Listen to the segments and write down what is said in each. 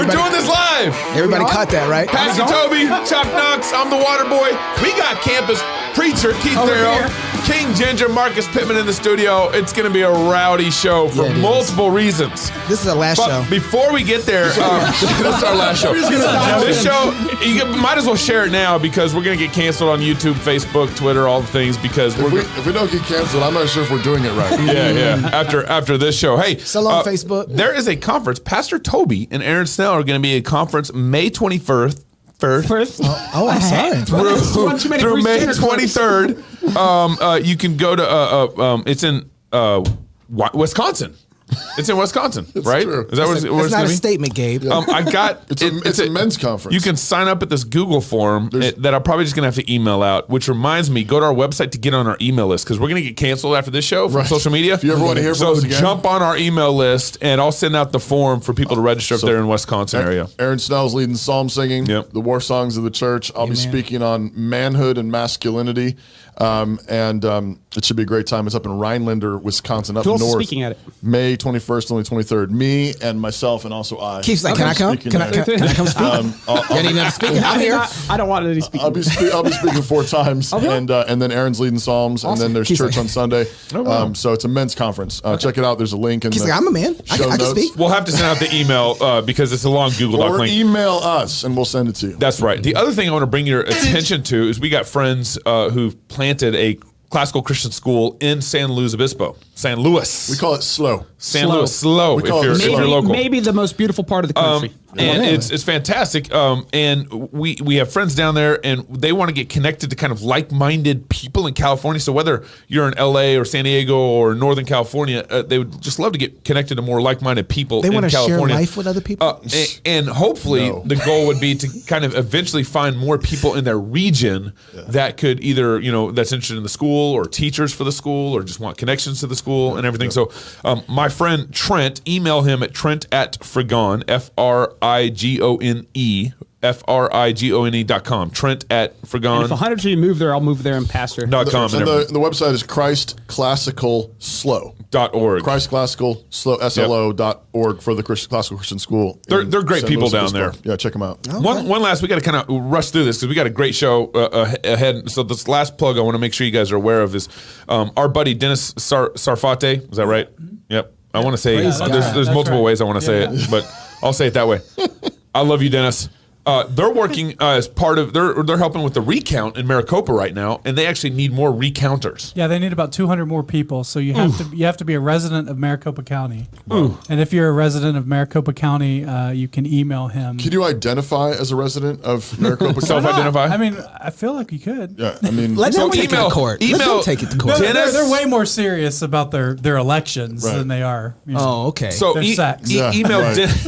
doing this live. Everybody caught that, right? Pastor Toby, Chuck Knox, I'm the water boy. We got campus preacher Keith Darrell, King Ginger, Marcus Pittman in the studio. It's going to be a rowdy show for multiple reasons. This is our last show. Before we get there, this is our last show. This show, you might as well share it now because we're going to get canceled on YouTube, Facebook, Twitter, all the things because if we don't get canceled, I'm not sure if we're doing it right. Yeah. After this show. Hey, so long, Facebook. There is a conference. Pastor Toby and Aaron Snell are going to be at a conference May 21st. I'm sorry. Through May 23rd. You can go to, it's in Wisconsin. It's in Wisconsin, right? True. Is that what It's not a statement, Gabe. I got it's a men's conference. You can sign up at this Google form that I'm probably just gonna have to email out. Which reminds me, go to our website to get on our email list because we're gonna get canceled after this show from social media. If you ever want to hear from us again, jump on our email list and I'll send out the form for people to register up there in Wisconsin area. Aaron Snell's leading psalm singing, the war songs of the church. I'll be speaking on manhood and masculinity. It should be a great time. It's up in Rhinelander, Wisconsin, up north. Speaking at it? May 21st, only 23rd. Me and myself, and also I. Keith's like, can I come? Can I come speak? You need to speak. I'm here. I don't want any speaking. I'll be speaking 4 times, and then Aaron's leading psalms, and then there's church on Sunday. So it's a men's conference. Check it out. There's a link in the I'm a man. I can speak. We'll have to send out the email because it's a long Google Doc link. Or email us, and we'll send it to you. That's right. The other thing I want to bring your attention to is we got friends who've planted a classical Christian school in San Luis Obispo. San Luis. We call it slow. San Luis. Slow, if you're local. Maybe the most beautiful part of the country. And it's fantastic. And we have friends down there, and they want to get connected to kind of like-minded people in California. So whether you're in LA or San Diego or Northern California, they would just love to get connected to more like-minded people in California. They want to share life with other people? And hopefully the goal would be to kind of eventually find more people in their region that could either, that's interested in the school or teachers for the school or just want connections to the school and everything. So my friend Trent, email him at Trent@Frigone, FRIGONE.com. Trent at Frigone. If 100 of you move there, I'll move there and pastor. And the website is ChristClassicalSlow.org. ChristClassicalSlow.org for the Classical Christian School. They're great people down there. Yeah, check them out. Okay. One last, we got to kind of rush through this because we got a great show ahead. So this last plug I want to make sure you guys are aware of is our buddy Dennis Sarfate. Is that right? Yep. I want to say there's multiple ways I want to say it, but I'll say it that way. I love you, Dennis. They're working as part of they're helping with the recount in Maricopa right now, and they actually need more recounters. Yeah, they need about 200 more people. So you have to be a resident of Maricopa County. And if you're a resident of Maricopa County, you can email him. Can you identify as a resident of Maricopa County? Self-identify? I mean, I feel like you could. Yeah, I mean, let them take it to court. Let them take it to court. No, they're way more serious about their elections than they are. Okay. So email Dennis.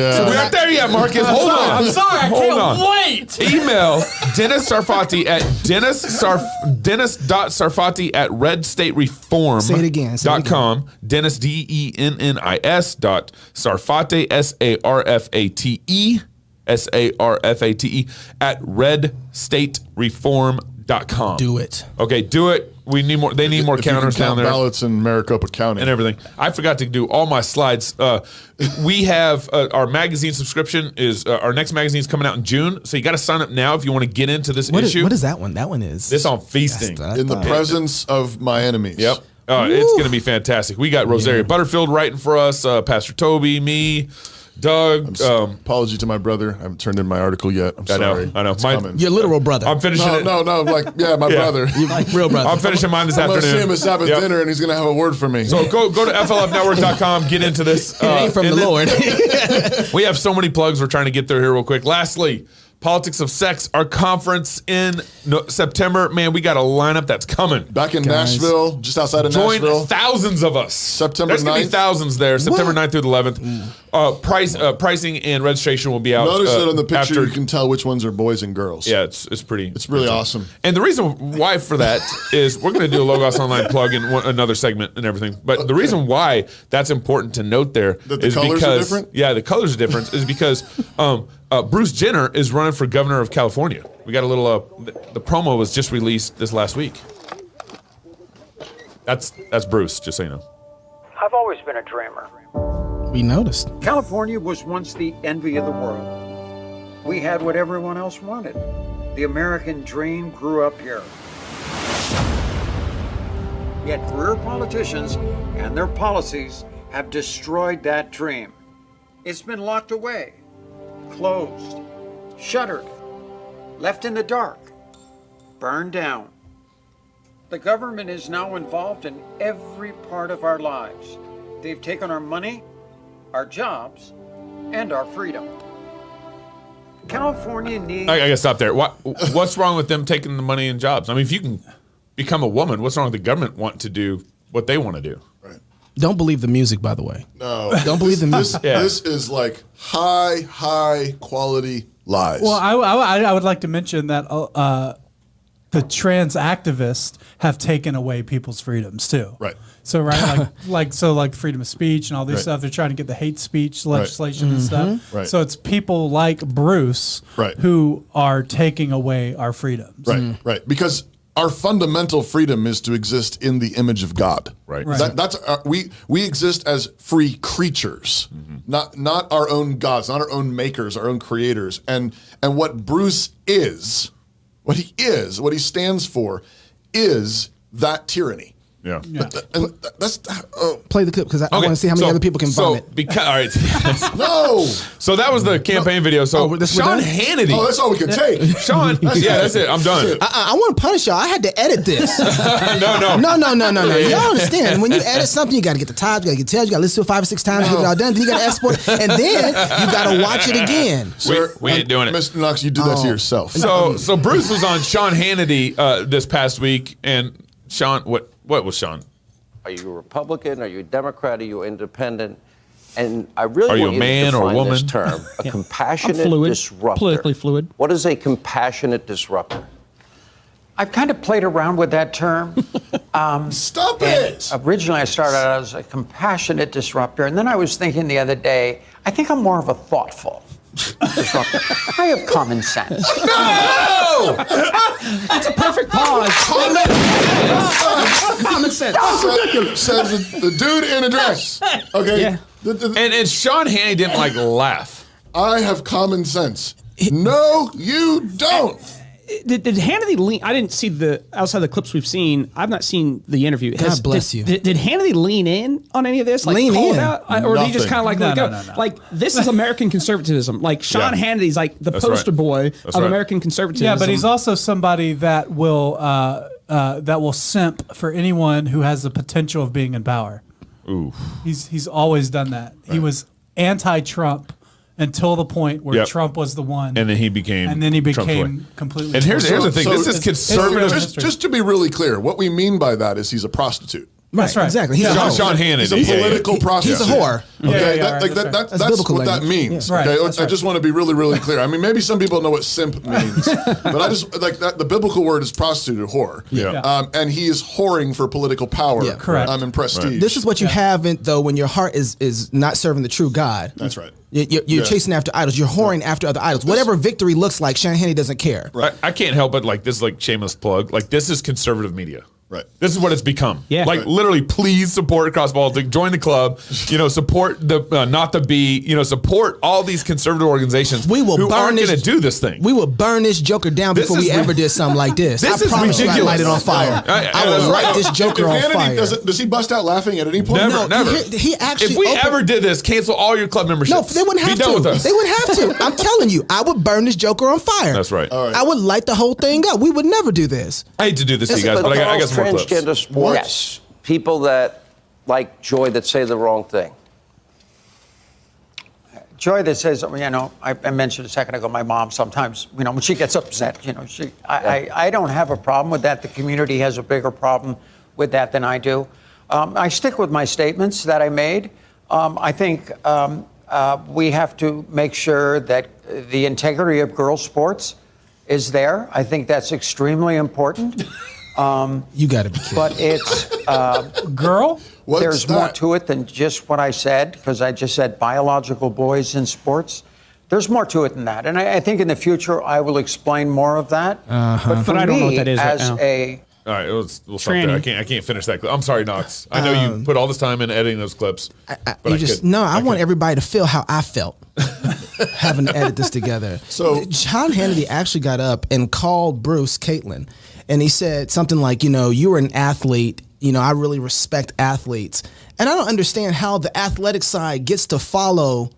Yeah. So we're not there yet, Marcus. Hold on. I'm sorry. I can't wait. Email Dennis Sarfati at Dennis.Sarfati at redstatereform.com. Say it again. Dennis, DENNIS .Sarfate, SARFATE at redstatereform.com. Do it. Okay, do it. We need more. They need more counters down there. Ballots in Maricopa County and everything. I forgot to do all my slides. We have our magazine subscription is our next magazine is coming out in June. So you got to sign up now if you want to get into this issue. What is that one? That one is this on feasting in the presence of my enemies. Yep. It's going to be fantastic. We got Rosaria Butterfield writing for us. Pastor Toby, me. Doug, apology to my brother. I haven't turned in my article yet. I'm sorry. I know. Your literal brother. I'm finishing it. No, my brother. Like real brother. I'm finishing mine this afternoon. I'm going to see him at Sabbath dinner, and he's going to have a word for me. So go to FLFnetwork.com, get into this. It ain't from the Lord. We have so many plugs we're trying to get through here real quick. Lastly, Politics of Sex, our conference in September. Man, we got a lineup that's coming. Back in Nashville, just outside of Nashville. Join thousands of us. September 9th. There's going to be thousands there, September 9th through the 11th. Pricing and registration will be out. Notice that on the picture you can tell which ones are boys and girls. Yeah, it's pretty. It's really awesome. And the reason why for that is we're going to do a Logos Online plug in another segment and everything. But the reason why that's important to note there that the is colors because are different? Yeah, the colors are different is because Bruce Jenner is running for governor of California. We got a little. The promo was just released this last week. That's Bruce, just so you know. I've always been a dreamer. We noticed. California was once the envy of the world. We had what everyone else wanted. The American dream grew up here. Yet career politicians and their policies have destroyed that dream. It's been locked away, closed, shuttered, left in the dark, burned down. The government is now involved in every part of our lives. They've taken our money, our jobs, and our freedom. California needs... I gotta stop there. What's wrong with them taking the money and jobs? I mean, if you can become a woman, what's wrong with the government wanting to do what they want to do? Right. Don't believe the music, by the way. No. Don't believe the music. This is like high quality lies. Well, I would like to mention that the trans activists have taken away people's freedoms too. Right. So like freedom of speech and all this Right. stuff. They're trying to get the hate speech legislation and stuff. Right. So it's people like Bruce Right. who are taking away our freedoms. Right, right. Because our fundamental freedom is to exist in the image of God. Right. That's we exist as free creatures, not our own gods, not our own makers, our own creators. And what Bruce is, what he stands for, is that tyranny. Yeah. And that's Play the clip because I want to see how many other people can vomit. All right. no. So that was the campaign video. So we're Sean done? Hannity. Oh, that's all we can take. Sean. That's it. I'm done. I want to punish y'all. I had to edit this. No. No. Y'all understand. When you edit something, you got to get the times, you got to get tails, you got to listen to it 5 or 6 times, get it all done. Then you got to export it, and then you got to watch it again. Sir, we ain't doing it. Mr. Knox, you do that to yourself. So Bruce was on Sean Hannity this past week, and Sean, what was Sean? Are you a Republican? Are you a Democrat? Are you independent? And I really Are you want a man to or a define woman? this term, a compassionate fluid, disruptor. politically fluid. What is a compassionate disruptor? I've kind of played around with that term. Stop it. Originally, I started out as a compassionate disruptor, and then I was thinking the other day, I think I'm more of a thoughtful disruptor. I have common sense. No! It's a perfect pause. Common sense. Says the dude in a dress. Okay. Yeah. And Sean Hannity didn't laugh. I have common sense. No, you don't. Did Hannity lean? I didn't see outside the clips we've seen. I've not seen the interview. God bless you. Did Hannity lean in on any of this? Lean call in? it out? Or did he just kind of let it go? No. Like, this is American conservatism. Like, Sean Hannity's like the That's poster right. boy That's of right. American conservatism. Yeah, but he's also somebody that will simp for anyone who has the potential of being in power. Ooh. He's always done that. He was anti-Trump until the point where Yep. Trump was the one, And then he became. Trump's way. completely. And here's the thing. So This is it's- conservative. Just to be really clear, what we mean by that is he's a prostitute. That's right. Exactly. He's Yeah. a hoe. Sean Hannity. He's a political prostitute. He's a whore. Okay, Yeah, right, that's biblical what that language. means. Yeah. Okay, Right, that's I right. just want to be really clear. I mean, maybe some people know what simp means, but I just like that. The biblical word is prostitute or whore. Yeah. And he is whoring for political power. Yeah. Correct. And prestige. This is what you have though when your heart is not serving the true God. That's right. You're chasing after idols. You're whoring after other idols. Whatever victory looks like, Sean Hannity doesn't care. I can't help but this is shameless plug. This is conservative media. Right. This is what it's become. Yeah. Literally, please support Cross Politics. Join the club. Support the Not the Bee. Support all these conservative organizations. We will who burn aren't this. going to do this thing. We will burn this joker down This before is we ever did something like this. This I is promise you, I ridiculous. light it on fire. I will light this joker on If Hannity fire. does he bust out laughing at any point? Never, No, never. he actually If we opened- ever did this, cancel all your club memberships. No, they wouldn't have Be done to. with us. They wouldn't have to. I'm telling you, I would burn this joker on fire. That's right. All right. I would light the whole thing up. We would never do this. I hate to do this to you guys, but I got some more clips. Transgender sports, people that like Joy that say the wrong thing. Joy that says, I mentioned a second ago, my mom sometimes, when she gets upset, I don't have a problem with that. The community has a bigger problem with that than I do. I stick with my statements that I made. I think we have to make sure that the integrity of girls' sports is there. I think that's extremely important. You got to be kidding. But it's Girl? What's there's more that? to it than just what I said, because I just said biological boys in sports. There's more to it than that. And I think in the future I will explain more of that. But for But I don't me, know what that is right as now. a All right, we'll stop there. I can't finish that clip. I'm sorry, Knox. I know you put all this time in editing those clips. I want everybody to feel how I felt having to edit this together. So John Hannity actually got up and called Bruce Caitlin, and he said something like, you were an athlete. I really respect athletes. And I don't understand how the athletic side gets to follow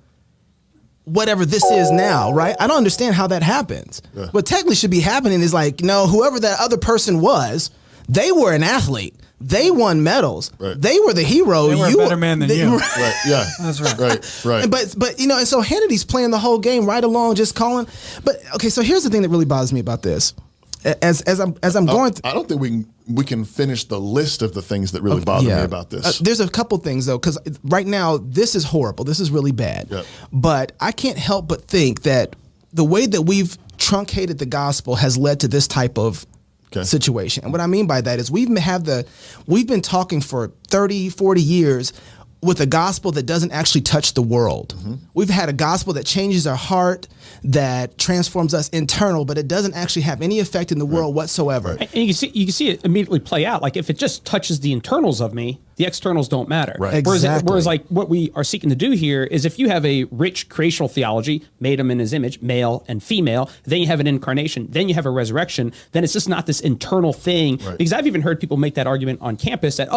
whatever this is now, right? I don't understand how that happens. Yeah. What technically should be happening is like, whoever that other person was, they were an athlete. They won medals. Right. They were the hero. They were a better man than you. Right. Yeah. That's right. Right. But and so Hannity's playing the whole game right along, just calling. But okay, so here's the thing that really bothers me about this. As I'm going through, I don't think we can finish the list of the things that really bother me about this. There's a couple things though, because right now this is horrible. This is really bad. Yep. But I can't help but think that the way that we've truncated the gospel has led to this type of situation. And what I mean by that is we've been talking for 30, 40 years with a gospel that doesn't actually touch the world. Mm-hmm. We've had a gospel that changes our heart, that transforms us internal, but it doesn't actually have any effect in the world whatsoever. And you can see it immediately play out. Like if it just touches the internals of me, the externals don't matter. Right. Whereas like what we are seeking to do here is if you have a rich creational theology, made him in his image, male and female, then you have an incarnation, then you have a resurrection, then it's just not this internal thing. Right. Because I've even heard people make that argument on campus that,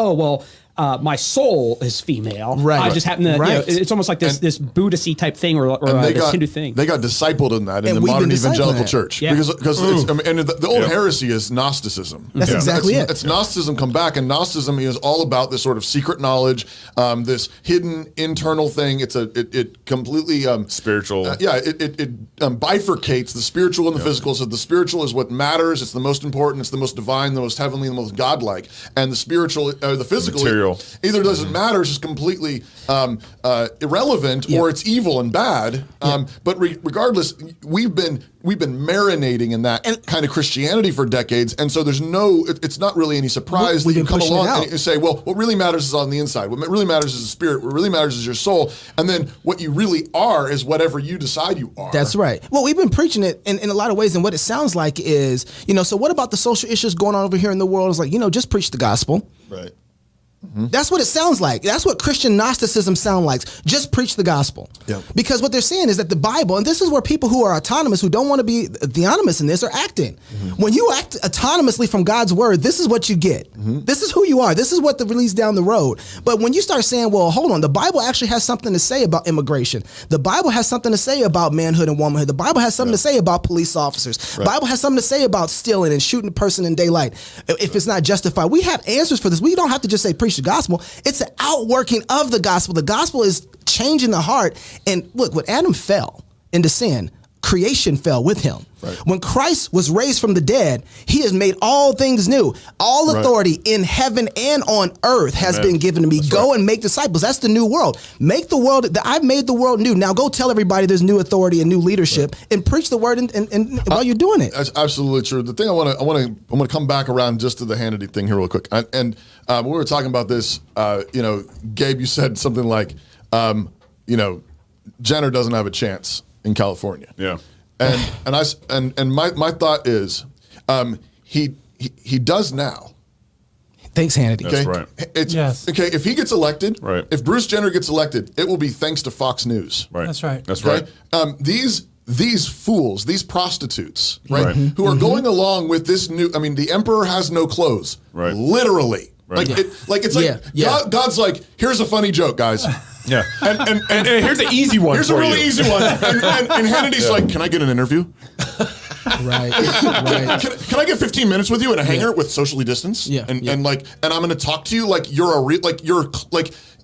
my soul is female. Right. I just happen to, it's almost like this Buddhist-y type thing or this Hindu thing. They got discipled in that in the modern evangelical church. Yeah. Because the old heresy is Gnosticism. That's exactly it. It's Gnosticism come back, and Gnosticism is all about this sort of secret knowledge, this hidden internal thing. It completely spiritual. It bifurcates the spiritual and the physical. So the spiritual is what matters. It's the most important. It's the most divine, the most heavenly, the most godlike. And the spiritual, the physical, either doesn't matter, it's just completely irrelevant, or it's evil and bad. But regardless, we've been marinating in that kind of Christianity for decades, and so it's not really any surprise that you come along and you say, well, what really matters is on the inside. What really matters is the spirit. What really matters is your soul. And then what you really are is whatever you decide you are. That's right. Well, we've been preaching it in a lot of ways, and what it sounds like is, so what about the social issues going on over here in the world? It's like, just preach the gospel. Right. Mm-hmm. That's what it sounds like. That's what Christian Gnosticism sounds like. Just preach the gospel. Yep. Because what they're saying is that the Bible, and this is where people who are autonomous, who don't want to be theonomous in this, are acting. Mm-hmm. When you act autonomously from God's word, this is what you get. Mm-hmm. This is who you are. This is what the release down the road. But when you start saying, well, hold on, the Bible actually has something to say about immigration. The Bible has something to say about manhood and womanhood. The Bible has something to say about police officers. The Bible has something to say about stealing and shooting a person in daylight if it's not justified. We have answers for this. We don't have to just say preach the gospel. It's an outworking of the gospel. The gospel is changing the heart. And look, when Adam fell into sin, creation fell with him. Right. When Christ was raised from the dead, he has made all things new. All authority in heaven and on earth has been given to me. Go and make disciples. That's the new world. Make the world, I've made the world new. Now go tell everybody there's new authority and new leadership and preach the word and while you're doing it. That's absolutely true. The thing I want to come back around just to the Hannity thing here real quick. And when we were talking about this, Gabe, you said something like, Jenner doesn't have a chance in California. Yeah. And my thought is, he does now. Thanks, Hannity. That's right. Okay, if he gets elected, right. If Bruce Jenner gets elected, it will be thanks to Fox News. Right. That's right. That's right. These fools, these prostitutes, right, who are going along with this new. I mean, the emperor has no clothes. Right. Literally. Right. God's like, here's a funny joke, guys. Yeah. And here's an easy one. Here's a really easy one. And Hannity's like, can I get an interview? Right. Can I get 15 minutes with you in a hangar with socially distanced? Yeah. And I'm going to talk to you like you're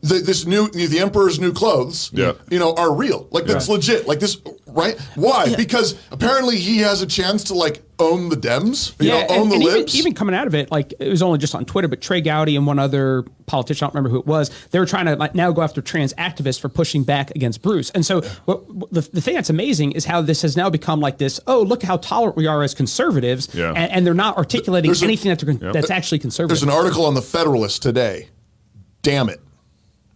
the emperor's new clothes. Yeah. Are real. Like that's legit. Like this, right? Why? Yeah. Because apparently he has a chance to own the Dems. Own the libs. Even coming out of it, it was only just on Twitter, but Trey Gowdy and one other politician, I don't remember who it was, they were trying to now go after trans activists for pushing back against Bruce. And so the thing that's amazing is how this has now become like this, look how tolerant we are as conservatives, and they're not articulating anything that's actually conservative. There's an article on the Federalist today. Damn it.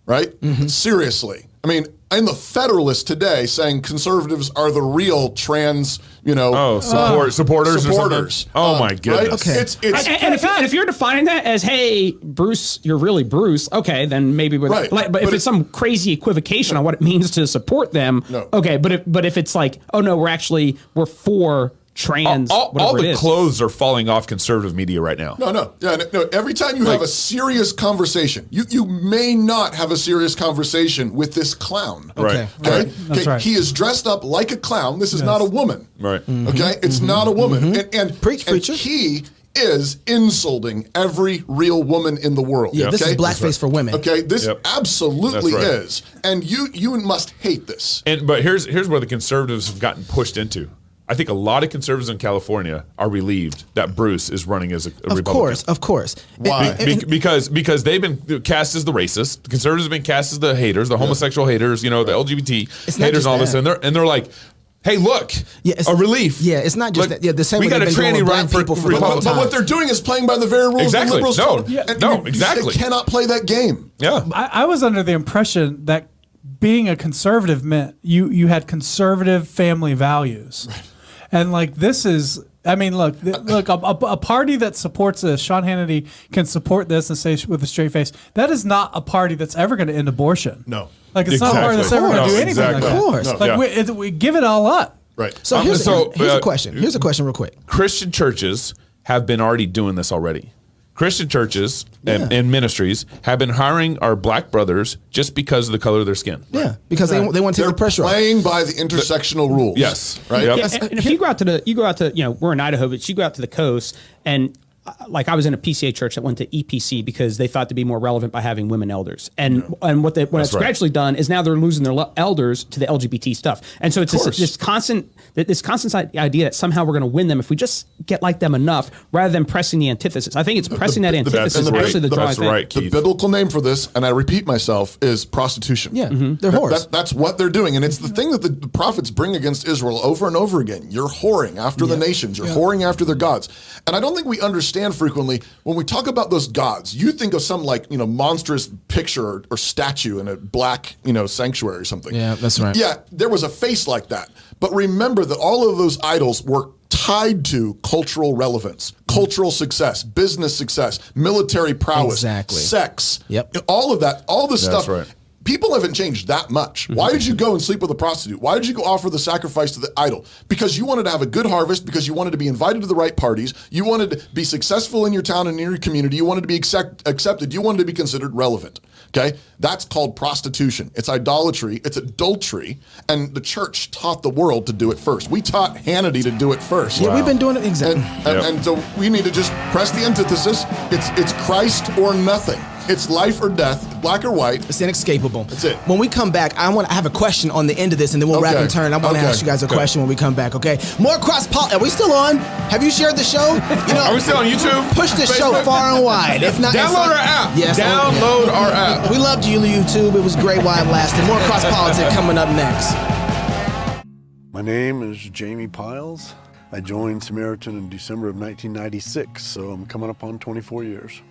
Right? Mm-hmm. Seriously. I mean, in the Federalist today saying conservatives are the real trans, supporters or something? supporters. Oh my goodness. Right? Okay. It's And if you're defining that as, hey, Bruce, you're really Bruce, okay, then maybe. Right. But if it's some crazy equivocation on what it means to support them, No. okay. But if it's like, oh no, we're for trans, all whatever it the is. clothes are falling off conservative media right now. No. Every time you have a serious conversation, you may not have a serious conversation with this clown. Right. Okay. That's right. He is dressed up like a clown. This is not a woman. Right. Okay. It's not a woman. And Preach, preacher. he is insulting every real woman in the world. Yeah, this is okay? blackface for women. Okay, this Yep. absolutely That's right. is, and you must hate this. But here's where the conservatives have gotten pushed into. I think a lot of conservatives in California are relieved that Bruce is running as a Republican. Of course. Why? Because they've been cast as the racist. The conservatives have been cast as the haters, the homosexual haters, the LGBT It's not haters just and all this. that. And they're like, hey, look, a relief. Yeah, it's not just that. Yeah, the same we way got a they've been tranny doing with run black for people for Republican. But what they're doing is playing by the very rules Exactly. the liberals No. told them. Yeah. And No, you- exactly. They cannot play that game. Yeah. I was under the impression that being a conservative meant you had conservative family values. And like this is, I mean, look, a party that supports this, Sean Hannity can support this and say with a straight face, that is not a party that's ever going to end abortion. No. Like it's not a party that's Exactly. ever going to No, do anything exactly. like that. Of course. No. Like Yeah. we give it all up. Right. So here's so, a question. Here's a question real quick. Christian churches have been already doing this already. Christian churches and ministries have been hiring our black brothers just because of the color of their skin. Yeah, because they want to take They're the pressure off. playing by the intersectional rules. Yes. Right. Yep. Yeah, and if you go out to, we're in Idaho, but you go out to the coast and like I was in a PCA church that went to EPC because they thought to be more relevant by having women elders. And what it's right. gradually done is now they're losing their elders to the LGBT stuff. And so it's this constant idea that somehow we're going to win them if we just get like them enough rather than pressing the antithesis. I think it's pressing that antithesis is actually the drawing thing. right, The Keith. biblical name for this, and I repeat myself, is prostitution. Yeah, they're whores. That's what they're doing. And it's the thing that the prophets bring against Israel over and over again. You're whoring after the nations. You're whoring after their gods. And I don't think we understand frequently when we talk about those gods, you think of some monstrous picture or statue in a black, sanctuary or something. Yeah, that's right. Yeah, there was a face like that. But remember that all of those idols were tied to cultural relevance, cultural success, business success, military prowess, Exactly. sex. Yep. All of that, all this That's stuff. right. People haven't changed that much. Why did you go and sleep with a prostitute? Why did you go offer the sacrifice to the idol? Because you wanted to have a good harvest, because you wanted to be invited to the right parties, you wanted to be successful in your town and in your community, you wanted to be accepted, you wanted to be considered relevant. Okay? That's called prostitution. It's idolatry, it's adultery, and the church taught the world to do it first. We taught Hannity to do it first. Yeah, we've been doing it exactly. And so we need to just press the antithesis. It's Christ or nothing. It's life or death, black or white. It's inescapable. That's it. When we come back, I have a question on the end of this, and then we'll wrap Okay. and turn. I want to Okay. ask you guys a question when we come back. Okay? More cross-poll. Are we still on? Have you shared the show? Are we still on YouTube? Push this show Facebook? far and wide. If not, Download our app. Yes, Download our app. We loved you, YouTube. It was great while it lasted. More cross-politics coming up next. My name is Jamie Piles. I joined Samaritan in December of 1996, so I'm coming up on 24 years.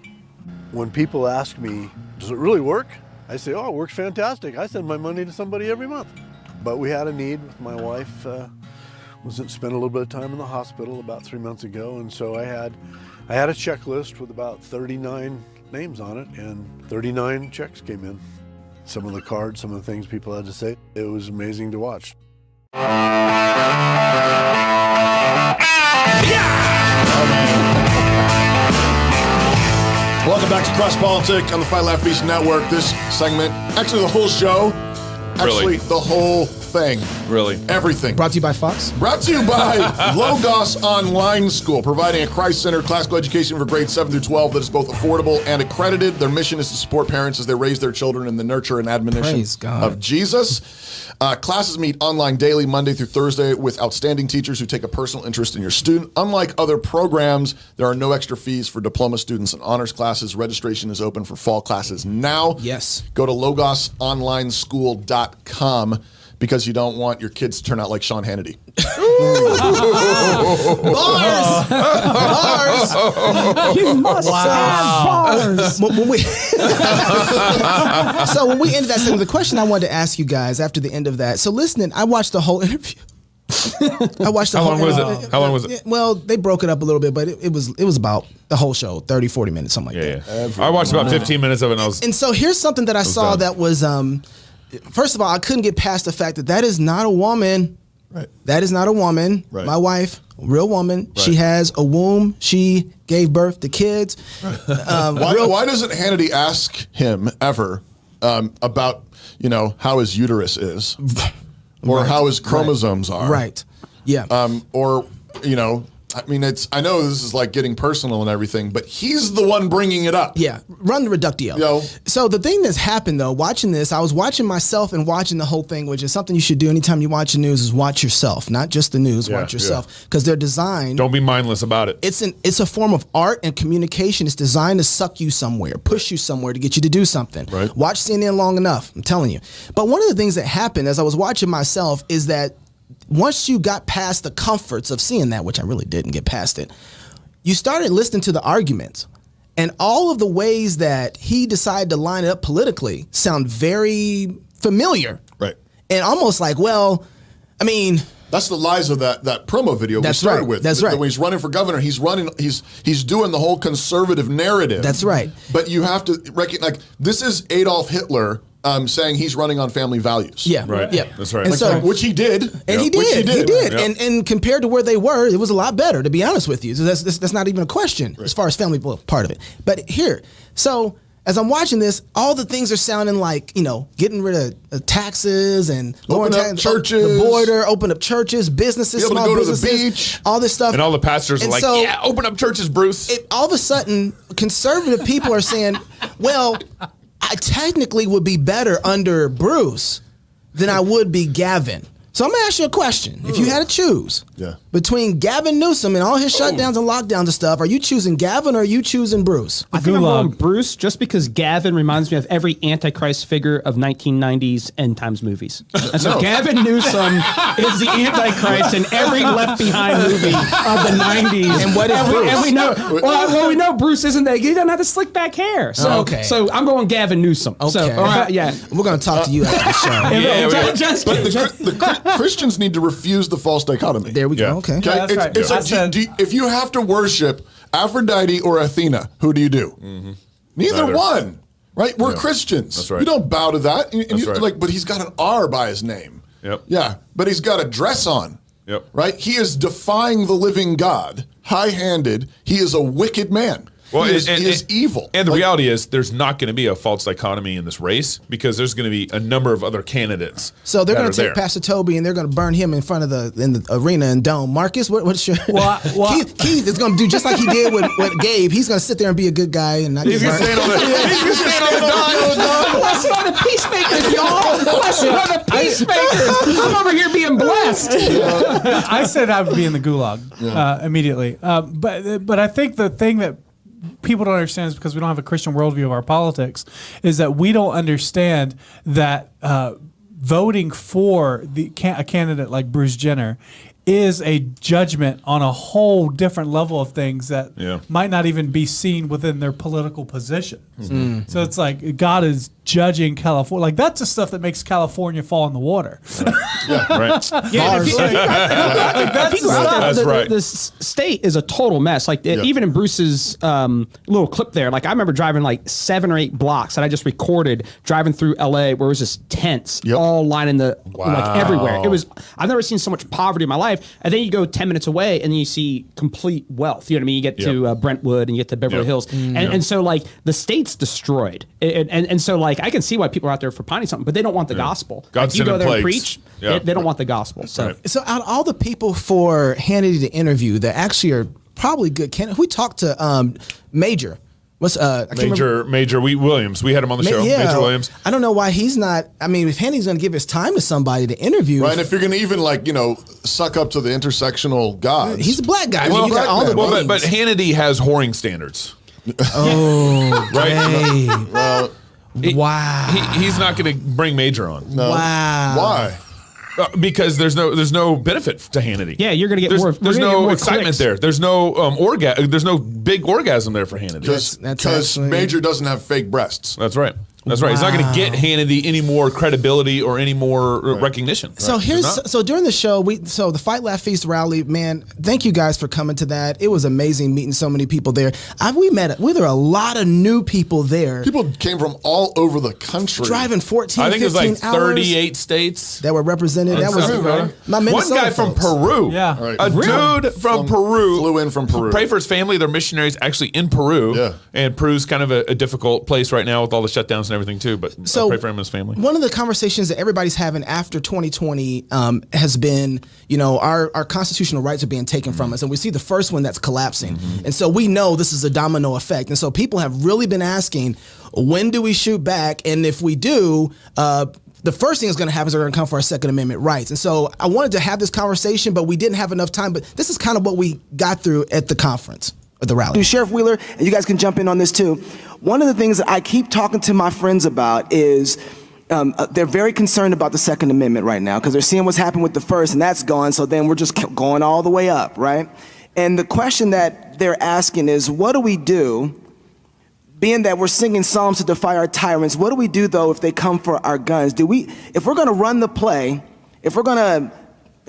When people ask me, does it really work? I say, oh, it works fantastic. I send my money to somebody every month. But we had a need. My wife spent a little bit of time in the hospital about 3 months ago, and so I had a checklist with about 39 names on it, and 39 checks came in. Some of the cards, some of the things people had to say, it was amazing to watch. Welcome back to Cross Politic on the Fight Laugh Feast Network. This segment, actually the whole show, Really? the whole thing. Really? Everything. Brought to you by Fox. Brought to you by Logos Online School, providing a Christ-centered classical education for grades 7 through 12 that is both affordable and accredited. Their mission is to support parents as they raise their children in the nurture and admonition Praise God. of Jesus. Classes meet online daily, Monday through Thursday, with outstanding teachers who take a personal interest in your student. Unlike other programs, there are no extra fees for diploma students and honors classes. Registration is open for fall classes now. Yes. Go to logosonlineschool.com. because you don't want your kids to turn out like Sean Hannity. Bars. You must have bars. When we so when we ended that segment, the question I wanted to ask you guys after the end of that. So listening, I watched the whole interview. I watched the How whole long was it? How long was it? Well, they broke it up a little bit, but it was about the whole show, 30, 40 minutes, something like that. Yeah. I watched about 15 minutes of it and I was And so here's something that I saw done. that was first of all, I couldn't get past the fact that is not a woman. Right. That is not a woman. Right. My wife, real woman. Right. She has a womb. She gave birth to kids. Why doesn't Hannity ask him ever about, how his uterus is or how his chromosomes are? Right. Yeah. Or, I know this is like getting personal and everything, but he's the one bringing it up. Yeah, run the reductio. Yo. So the thing that's happened though, watching this, I was watching myself and watching the whole thing, which is something you should do anytime you watch the news is watch yourself, not just the news, Yeah, watch yourself. Because they're designed. don't be mindless about it. It's a form of art and communication. It's designed to suck you somewhere, push you somewhere to get you to do something. Right. Watch CNN long enough, I'm telling you. But one of the things that happened as I was watching myself is that once you got past the comforts of seeing that, which I really didn't get past it, you started listening to the arguments. And all of the ways that he decided to line it up politically sound very familiar. Right. And almost like, well, I mean, That's the lies of that promo video That's we started right. with. That's That right. When he's running for governor, he's doing the whole conservative narrative. That's right. But you have to recognize, this is Adolf Hitler saying he's running on family values. yeah. Right. Yeah. That's right. And so, Which he did. and he Which did. He did. Yeah. And compared to where they were, it was a lot better, to be honest with you. So that's not even a question as far as family part of it. But here, so as I'm watching this, all the things are sounding like, getting rid of taxes and lowering Open up taxes, churches. the border, open up churches, businesses, Be able to small go to the businesses, beach. all this stuff. And all the pastors are And like, so- yeah, open up churches, Bruce. All of a sudden, conservative people are saying, well, I technically would be better under Bruce than I would be Gavin. So I'm gonna ask you a question. If you had to choose between Gavin Newsom and all his shutdowns and lockdowns and stuff, are you choosing Gavin or are you choosing Bruce? I think I'm going Bruce just because Gavin reminds me of every Antichrist figure of 1990s end times movies. And so Gavin Newsom is the Antichrist in every Left Behind movie of the 90s. And what is Bruce? And we know Bruce isn't that. He doesn't have the slick back hair. So, Okay. so I'm going Gavin Newsom. Okay. So, all right, yeah. We're gonna talk to you after the show. Yeah, Just But kidding. the Christians need to refuse the false dichotomy. There we Yeah. go. Okay. Okay? that's right. It's I like, said- if you have to worship Aphrodite or Athena, who do you do? Neither Neither. one. Right? We're Christians. That's right. You don't bow to that. And That's right. but he's got an R by his name. Yep. Yeah. But he's got a dress on. Yep. Right? He is defying the living God, high-handed. He is a wicked man. Well, he is evil. And the Like, reality is, there's not going to be a false dichotomy in this race because there's going to be a number of other candidates. So they're that going are to take there. Pastor Toby and they're going to burn him in front of the arena and dome. Marcus, what's your Keith is going to do just like he did with Gabe. He's going to sit there and be a good guy and not He's get going to burned. stand on the. He's going to stand on the dime. Blessing on the peacemakers, y'all. Blessing on the peacemakers. I'm over here being blessed. I said I would be in the gulag immediately. But I think the thing that people don't understand is because we don't have a Christian worldview of our politics is that we don't understand that voting for a candidate like Bruce Jenner is a judgment on a whole different level of things that might not even be seen within their political position. So it's like God is judging California. Like that's the stuff that makes California fall in the water. Right. Yeah, if you go out there, That's right. The state is a total mess. Like even in Bruce's little clip there, like I remember driving like 7 or 8 blocks that I just recorded driving through LA where it was just tents all lining like everywhere. It was, I've never seen so much poverty in my life. And then you go 10 minutes away and then you see complete wealth. You know what I mean? You get to Brentwood and you get to Beverly Hills. And so like the state's destroyed. And so like I can see why people are out there for finding something, but they don't want the gospel. God's Like, you go sending there and plagues. preach, they don't want the gospel. So. Right. So out of all the people for Hannity to interview that actually are probably good candidates, we talked to Major. What's I can't remember. Major Williams. We had him on the show. Major Williams. I don't know why he's not. I mean, if Hannity's going to give his time to somebody to interview, Right, and if you're going to even suck up to the intersectional gods, he's a black guy. Well, he got all the but Hannity has whoring standards. Oh, Right? wow. He's not going to bring Major on. No. Wow. Why? Because there's no benefit to Hannity. Yeah, you're going to get there's, more. There's no excitement there. There's no There's no big orgasm there for Hannity. Because Major doesn't have fake breasts. That's right. That's right. He's not going to get Hannity any more credibility or any more recognition. So so during the show, the Fight Laugh Feast rally, man, thank you guys for coming to that. It was amazing meeting so many people there. There were a lot of new people there. People came from all over the country. Driving 14, I think 15 it was like 38 states that were represented. That was my Minnesota one guy from folks. Peru. Yeah. Right. A dude from Peru. Flew in from Peru. Pray for his family. They're missionaries actually in Peru. Yeah. And Peru's kind of a difficult place right now with all the shutdowns and everything too. But So pray for him and his family. One of the conversations that everybody's having after 2020 has been, our constitutional rights are being taken from us, and we see the first one that's collapsing. And so we know this is a domino effect. And so people have really been asking, when do we shoot back? And if we do, the first thing that's going to happen is they're going to come for our Second Amendment rights. And so I wanted to have this conversation, but we didn't have enough time. But this is kind of what we got through at the conference. The rally. Sheriff Wheeler, and you guys can jump in on this too. One of the things that I keep talking to my friends about is they're very concerned about the Second Amendment right now because they're seeing what's happened with the First, and that's gone. So then we're just going all the way up, right? And the question that they're asking is, what do we do, being that we're singing psalms to defy our tyrants? What do we do though if they come for our guns? If we're going to run the play, if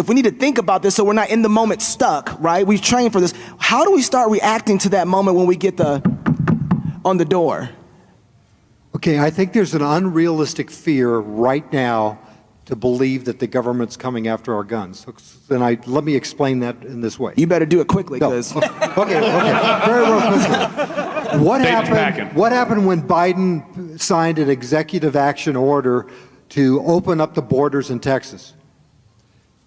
we need to think about this so we're not in the moment stuck, right? We've trained for this. How do we start reacting to that moment when we get on the door? Okay, I think there's an unrealistic fear right now to believe that the government's coming after our guns. Then let me explain that in this way. You better do it quickly, because okay, very well quickly. What happened when Biden signed an executive action order to open up the borders in Texas?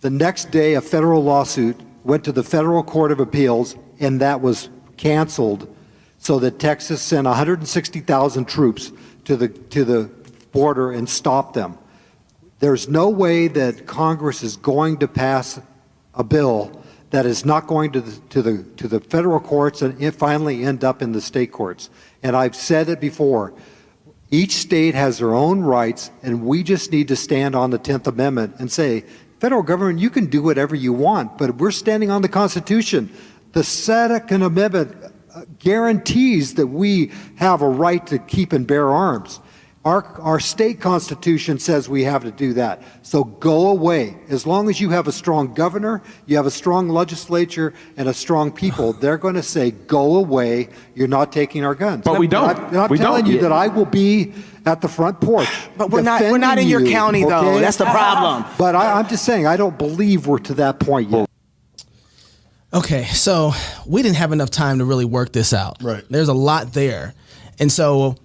The next day, a federal lawsuit went to the Federal Court of Appeals, and that was canceled so that Texas sent 160,000 troops to the border and stopped them. There's no way that Congress is going to pass a bill that is not going to the federal courts and it finally end up in the state courts. And I've said it before. Each state has their own rights, and we just need to stand on the 10th Amendment and say, federal government, you can do whatever you want, but we're standing on the Constitution. The Second Amendment guarantees that we have a right to keep and bear arms. Our state constitution says we have to do that. So go away. As long as you have a strong governor, you have a strong legislature, and a strong people, they're going to say, go away, you're not taking our guns. But we don't. I'm telling you that I will be at the front porch. But we're not in your county, though. That's the problem. But I'm just saying, I don't believe we're to that point yet. Okay, so we didn't have enough time to really work this out. Right. There's a lot there. And so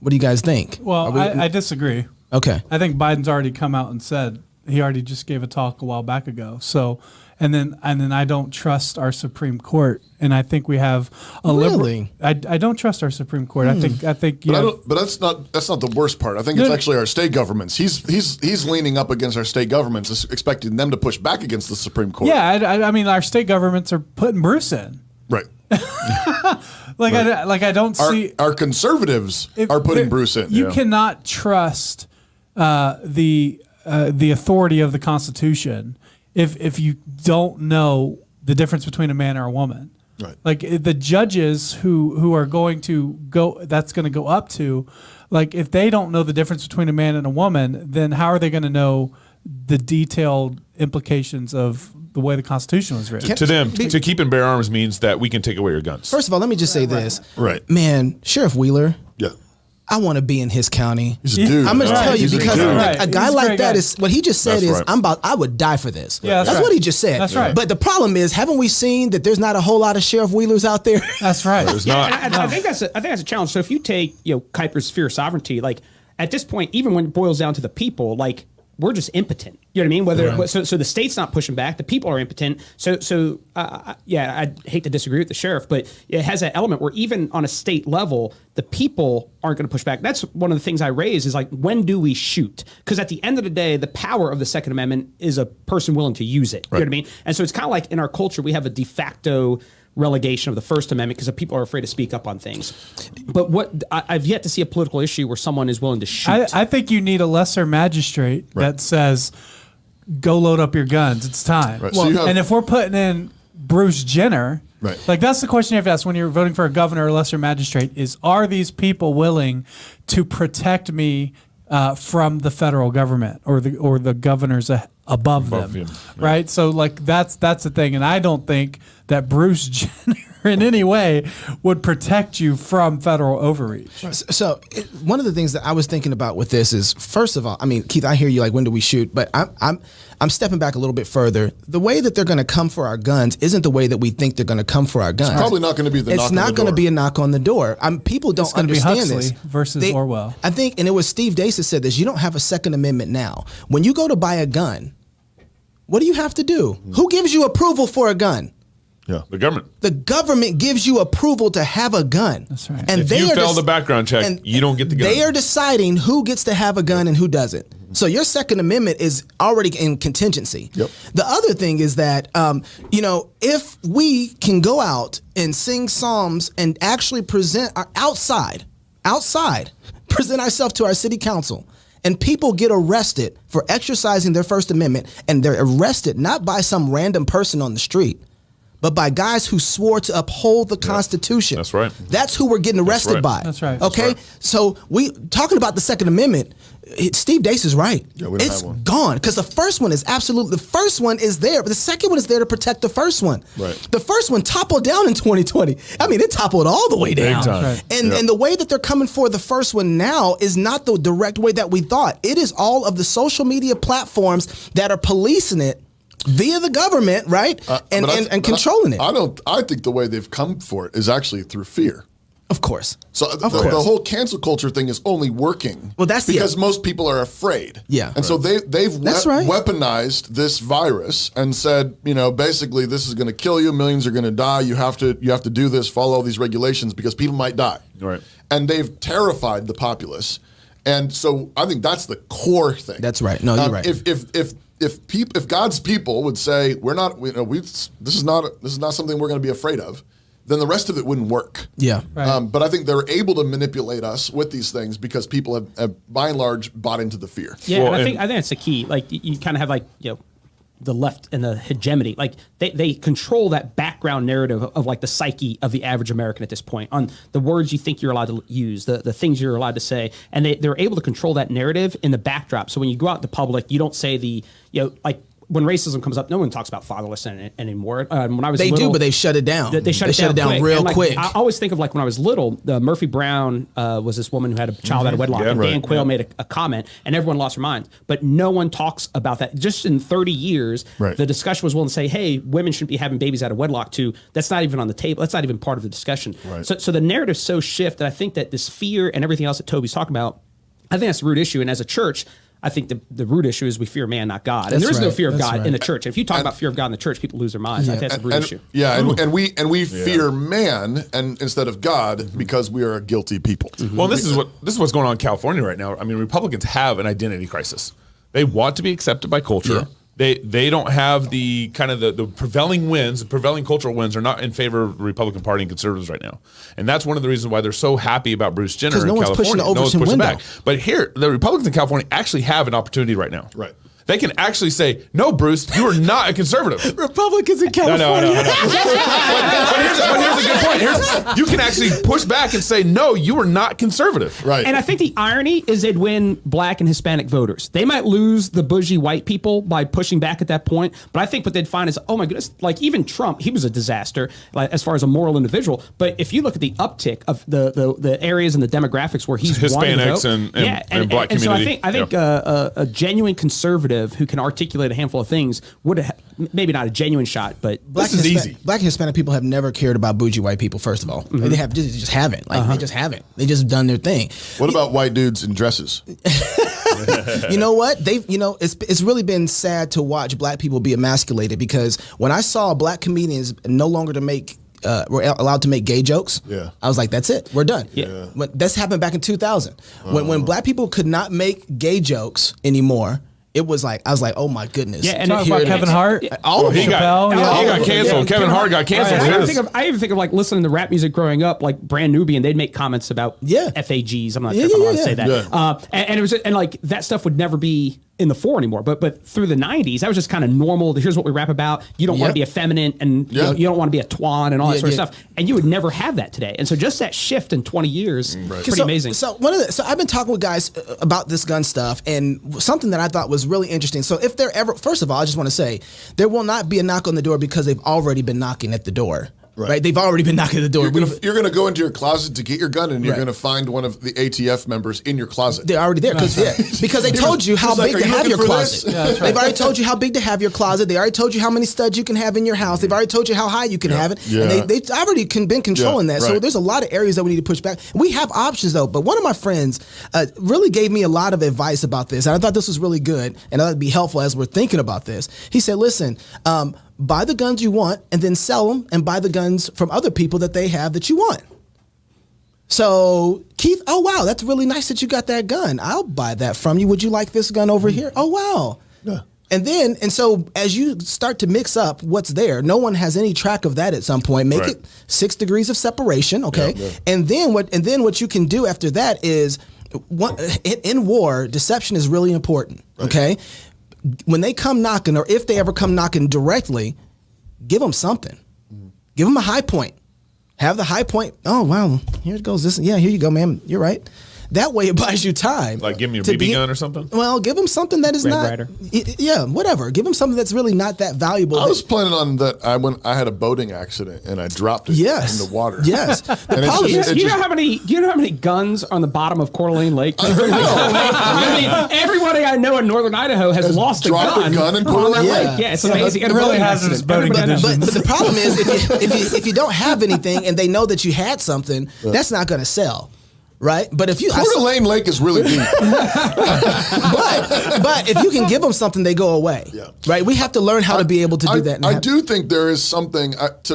what do you guys think? Well, I disagree. Okay. I think Biden's already come out and said he already just gave a talk a while back ago. So, and then I don't trust our Supreme Court, and I think we have a Really? I don't trust our Supreme Court. I think But that's not the worst part. I think it's actually our state governments. He's leaning up against our state governments, expecting them to push back against the Supreme Court. Yeah, I mean, our state governments are putting Bruce in. Right. I don't see our conservatives are putting Bruce in. You cannot trust the authority of the Constitution if you don't know the difference between a man or a woman. Right. Like the judges who are going to go, that's going to go up to, like if they don't know the difference between a man and a woman, then how are they going to know the detailed implications of the way the Constitution was written? To them, to keep and bear arms means that we can take away your guns. First of all, let me just say this. Right. Man, Sheriff Wheeler, Yeah. I want to be in his county. He's a dude. I'm going to tell you, He's a because dude. a guy He's a like great that guy. is what he just said. That's right. I would die for this. Yeah, that's right. what he just said. That's right. But the problem is, haven't we seen that there's not a whole lot of Sheriff Wheelers out there? That's right. There's not. I think that's a challenge. So if you take Kuiper's fear of sovereignty, like at this point, even when it boils down to the people, like we're just impotent. You know what I mean? So the state's not pushing back. The people are impotent. So I hate to disagree with the sheriff, but it has that element where even on a state level, the people aren't going to push back. That's one of the things I raise is like, when do we shoot? Because at the end of the day, the power of the Second Amendment is a person willing to use it. You know what I mean? And so it's kind of like in our culture, we have a de facto relegation of the First Amendment because people are afraid to speak up on things. But I've yet to see a political issue where someone is willing to shoot. I think you need a lesser magistrate that says go load up your guns. It's time. Right. So you have- and if we're putting in Bruce Jenner, Right. like that's the question you have to ask when you're voting for a governor or lesser magistrate: is are these people willing to protect me from the federal government or the governors above them? you. Right. So like that's the thing, and I don't think that Bruce Jenner in any way would protect you from federal overreach. So one of the things that I was thinking about with this is, first of all, I mean, Keith, I hear you, like, when do we shoot? But I'm stepping back a little bit further. The way that they're going to come for our guns isn't the way that we think they're going to come for our guns. It's probably not going to be the knock It's on the not going to door. be a knock on the door. People don't gonna be understand Huxley this. versus Orwell. I think, and it was Steve Dace that said this, you don't have a Second Amendment now. When you go to buy a gun, what do you have to do? Who gives you approval for a gun? Yeah. The government. The government gives you approval to have a gun. That's right. And If they you are fail the background check, and you don't get the gun. They are deciding who gets to have a gun and who doesn't. So your Second Amendment is already in contingency. Yep. The other thing is that, if we can go out and sing psalms and actually present our outside, present ourselves to our city council, and people get arrested for exercising their First Amendment, and they're arrested not by some random person on the street, but by guys who swore to uphold the Constitution. That's right. That's who we're getting arrested right. by. That's right. Okay? That's right. So we talking about the Second Amendment, Steve Dace is right. Yeah, we don't It's have one. gone because the first one is the first one is there, but the second one is there to protect the first one. Right. The first one toppled down in 2020. I mean, it toppled all the way down. time. That's And and the way that they're coming for the first one now is not the direct way that we thought. It is all of the social media platforms that are policing it via the government, right? And controlling it. I think the way they've come for it is actually through fear. Of course. So the whole cancel culture thing is only working because most people are afraid. Yeah. And so they've That's right. weaponized this virus and said, basically this is going to kill you. Millions are going to die. You have to do this, follow all these regulations because people might die. Right. And they've terrified the populace. And so I think that's the core thing. That's right. No, you're right. If God's people would say this is not something we're going to be afraid of, then the rest of it wouldn't work. Yeah. Right. But I think they're able to manipulate us with these things because people have by and large bought into the fear. Yeah, Well, and I and- think that's the key. Like you kind of have the left and the hegemony. Like they control that background narrative of like the psyche of the average American at this point on the words you think you're allowed to use, the things you're allowed to say, and they're able to control that narrative in the backdrop. So when you go out to public, you don't say like. When racism comes up, no one talks about fatherless anymore. When I was They little, do, but they shut it down. They shut it down real And, like, quick. I always think of like when I was little, Murphy Brown was this woman who had a child out of wedlock, Yeah, and right. Dan Quayle made a comment, and everyone lost their minds. But no one talks about that. Just in 30 years, Right. the discussion was willing to say, "Hey, women shouldn't be having babies out of wedlock." Too. That's not even on the table. That's not even part of the discussion. Right. So the narrative's so shift that I think that this fear and everything else that Toby's talking about, I think that's the root issue. And as a church, I think the root issue is we fear man, not God. And That's there is no right. fear of That's God right. in the church. If you talk about fear of God in the church, people lose their minds. I think that's the root issue. And we fear man and instead of God because we are a guilty people. Well, this is what's going on in California right now. I mean, Republicans have an identity crisis. They want to be accepted by culture. Yeah. They don't have the kind of the prevailing winds, the prevailing cultural winds are not in favor of the Republican Party and conservatives right now. And that's one of the reasons why they're so happy about Bruce Jenner 'Cause in no one's pushing California. the Overton window. back. But here, the Republicans in California actually have an opportunity right now. Right. They can actually say, no, Bruce, you are not a conservative. Republicans in No, California. but here's a good point. You can actually push back and say, no, you are not conservative. Right. And I think the irony is they'd win black and Hispanic voters. They might lose the bougie white people by pushing back at that point. But I think what they'd find is, oh my goodness, like even Trump, he was a disaster like, as far as a moral individual. But if you look at the uptick of the areas and the demographics where he's wanting to Hispanics vote, and black and community. So I think a genuine conservative who can articulate a handful of things would have maybe not a genuine shot, but Black This is and easy. Black and Hispanic people have never cared about bougie white people. First of all, they just haven't. Like they just haven't. They just done their thing. What about white dudes in dresses? You know what? It's really been sad to watch black people be emasculated because when I saw black comedians no longer were allowed to make gay jokes. Yeah. I was like, that's it. We're done. Yeah. That's happened back in 2000 when black people could not make gay jokes anymore. It was like I was like, oh my goodness. Yeah, and Talk here about it Kevin is. Hart. all of He them. got, Chappelle, yeah. he got canceled. Kevin Hart got canceled. I for even, his- think of like listening to rap music growing up, like Brand Nubian. They'd make comments about Yeah. FAGs. I'm not Yeah, sure if I'm yeah, allowed to say yeah. that. And it was and like that stuff would never be in the fore anymore. But through the 90s, that was just kind of normal. Here's what we rap about. You don't want to be effeminate, and you don't want to be a twan and all that sort of stuff. And you would never have that today. And so just that shift in 20 years, pretty amazing. So I've been talking with guys about this gun stuff, and something that I thought was really interesting. So if there ever, first of all, I just want to say there will not be a knock on the door because they've already been knocking at the door. Right. They've already been knocking at the door. You're going to go into your closet to get your gun, and you're going to find one of the ATF members in your closet. They're already there because they told you how big to have your closet. They've already told you how big to have your closet. They already told you how many studs you can have in your house. They've already told you how high you can have it. And they've already been controlling that. So there's a lot of areas that we need to push back. We have options, though. But one of my friends really gave me a lot of advice about this. And I thought this was really good. And that would be helpful as we're thinking about this. He said, listen, buy the guns you want and then sell them and buy the guns from other people that they have that you want. So Keith, oh wow, that's really nice that you got that gun. I'll buy that from you. Would you like this gun over here? Oh wow. Yeah. And so as you start to mix up what's there, no one has any track of that at some point. Make it 6 degrees of separation, okay? Yeah. And then what you can do after that is in war, deception is really important, okay? When they come knocking, or if they ever come knocking directly, give them something. Give them a high point. Have the high point. Oh, wow. Here it goes. This. Yeah, here you go, man. You're right. That way it buys you time. Like give me your BB gun or something? Well, give them something that is Red not. Ryder. Yeah, whatever. Give them something that's really not that valuable. I was planning on that. When I had a boating accident and I dropped it in the water. Yes. The problem is, do you know how many guns are on the bottom of Coeur d'Alene Lake? I mean, everybody I know in northern Idaho has lost a gun in Coeur d'Alene Lake. Yeah, it's amazing. It really hazardous boating conditions. But the problem is, if you don't have anything and they know that you had something, that's not going to sell. Right, but if you Coeur d'Alene Lake is really deep, but if you can give them something, they go away. Yeah. Right, we have to learn how to be able to do that. I do think there is something.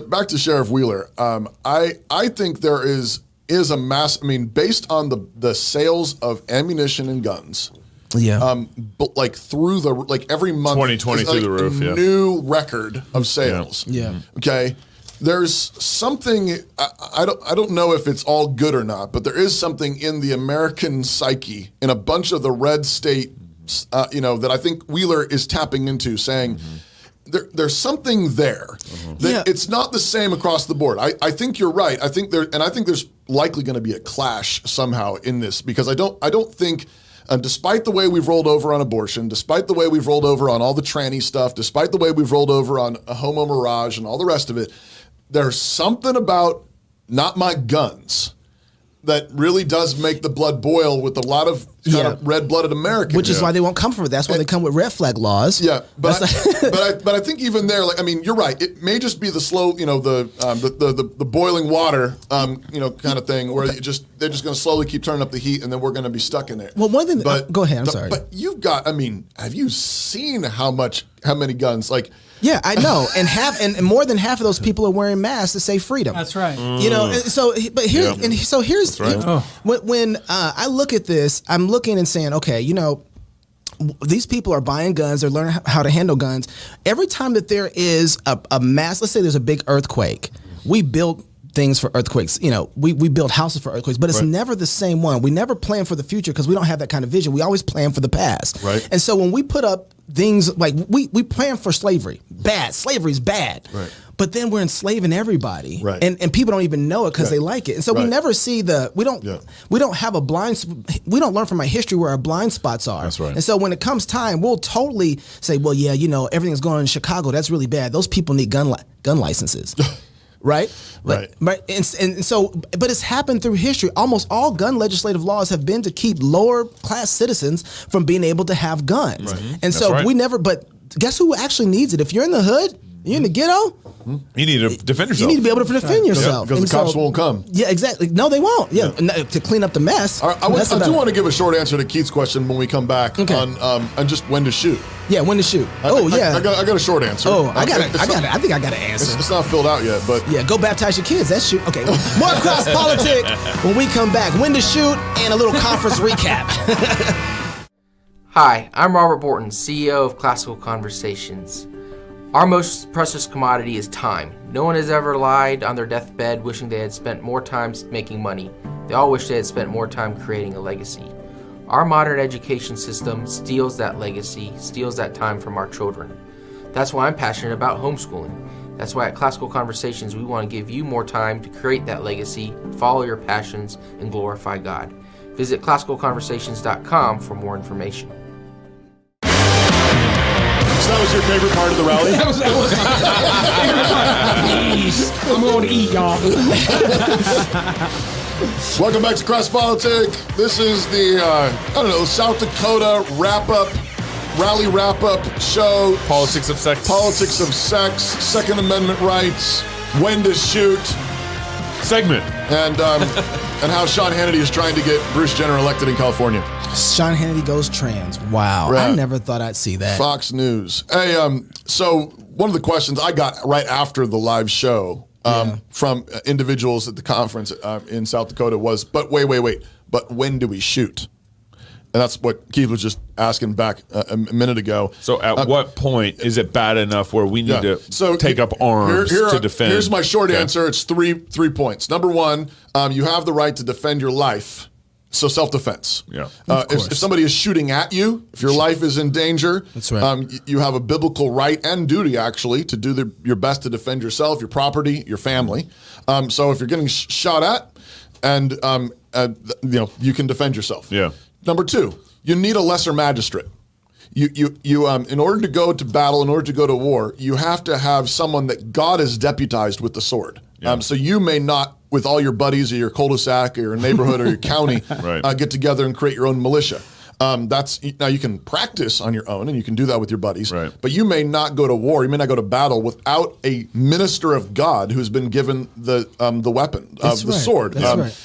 Back to Sheriff Wheeler, I think there is a mass. I mean, based on the sales of ammunition and guns. Yeah. But like through every month, 2020 through the roof. New record of sales. Yeah. Okay. There's something, I don't know if it's all good or not, but there is something in the American psyche in a bunch of the red states, that I think Wheeler is tapping into, saying there's something there that it's not the same across the board. I think you're right. I think there's likely going to be a clash somehow in this, because I don't think. Despite the way we've rolled over on abortion, despite the way we've rolled over on all the tranny stuff, despite the way we've rolled over on a homo mirage and all the rest of it, there's something about not my guns that really does make the blood boil with a lot of kind of red-blooded Americans. Which is why they won't come from it. That's why they come with red flag laws. Yeah, but I think even there, you're right. It may just be the slow, the boiling water, kind of thing, where they're just going to slowly keep turning up the heat, and then we're going to be stuck in there. Well, one thing. Go ahead. I'm sorry. But you've got. Have you seen how many guns? Yeah, I know, and more than half of those people are wearing masks that say freedom. That's right. Here's when I look at this, I'm looking and saying, okay, these people are buying guns, they're learning how to handle guns. Every time that there is a mass, let's say there's a big earthquake, we build things for earthquakes. We build houses for earthquakes, but it's never the same one. We never plan for the future because we don't have that kind of vision. We always plan for the past. Right. And so when we put up things like we plan for slavery, slavery's bad. Right. But then we're enslaving everybody, right. and people don't even know it because they like it. And so we never see we don't have we don't learn from our history where our blind spots are. That's right. And so when it comes time, we'll totally say, well, yeah, everything's going on in Chicago. That's really bad. Those people need gun licenses. Right? Right. And so, but it's happened through history. Almost all gun legislative laws have been to keep lower class citizens from being able to have guns. Right. And so but guess who actually needs it? If you're in the hood, you're in the ghetto, you need to defend yourself. You need to be able to defend yourself. Because the cops won't come. Yeah, exactly. No, they won't. Yeah, to clean up the mess. I do want to give a short answer to Keith's question when we come back on just when to shoot. Yeah, when to shoot. I got a short answer. I think I got an answer. It's not filled out yet, but yeah, go baptize your kids. That's shoot. Okay, more cross politics when we come back. When to shoot and a little conference recap. Hi, I'm Robert Borton, CEO of Classical Conversations. Our most precious commodity is time. No one has ever lied on their deathbed wishing they had spent more time making money. They all wish they had spent more time creating a legacy. Our modern education system steals that legacy, steals that time from our children. That's why I'm passionate about homeschooling. That's why at Classical Conversations, we want to give you more time to create that legacy, follow your passions, and glorify God. Visit classicalconversations.com for more information. So that was your favorite part of the rally? That was Peace. I'm going to eat, y'all. Welcome back to Cross Politic. This is the, South Dakota rally wrap-up show. Politics of sex. Politics of sex, Second Amendment rights, when to shoot. Segment. And how Sean Hannity is trying to get Bruce Jenner elected in California. Sean Hannity goes trans. Wow. Right. I never thought I'd see that. Fox News. Hey, so one of the questions I got right after the live show from individuals at the conference in South Dakota was, but wait, but when do we shoot? And that's what Keith was just asking back a minute ago. So at what point is it bad enough where we need to take up arms to defend? Here's my short answer. It's three points. Number one, you have the right to defend your life. So self-defense. Yeah. If somebody is shooting at you, if your life is in danger, that's right. You have a biblical right and duty, actually, to do your best to defend yourself, your property, your family. So if you're getting shot at, and you can defend yourself. Yeah. Number two, you need a lesser magistrate. You in order to go to battle, in order to go to war, you have to have someone that God has deputized with the sword. Yeah. So you may not, with all your buddies or your cul-de-sac or your neighborhood or your county, get together and create your own militia. Now you can practice on your own and you can do that with your buddies, but you may not go to war, you may not go to battle without a minister of God who's been given the weapon of the sword.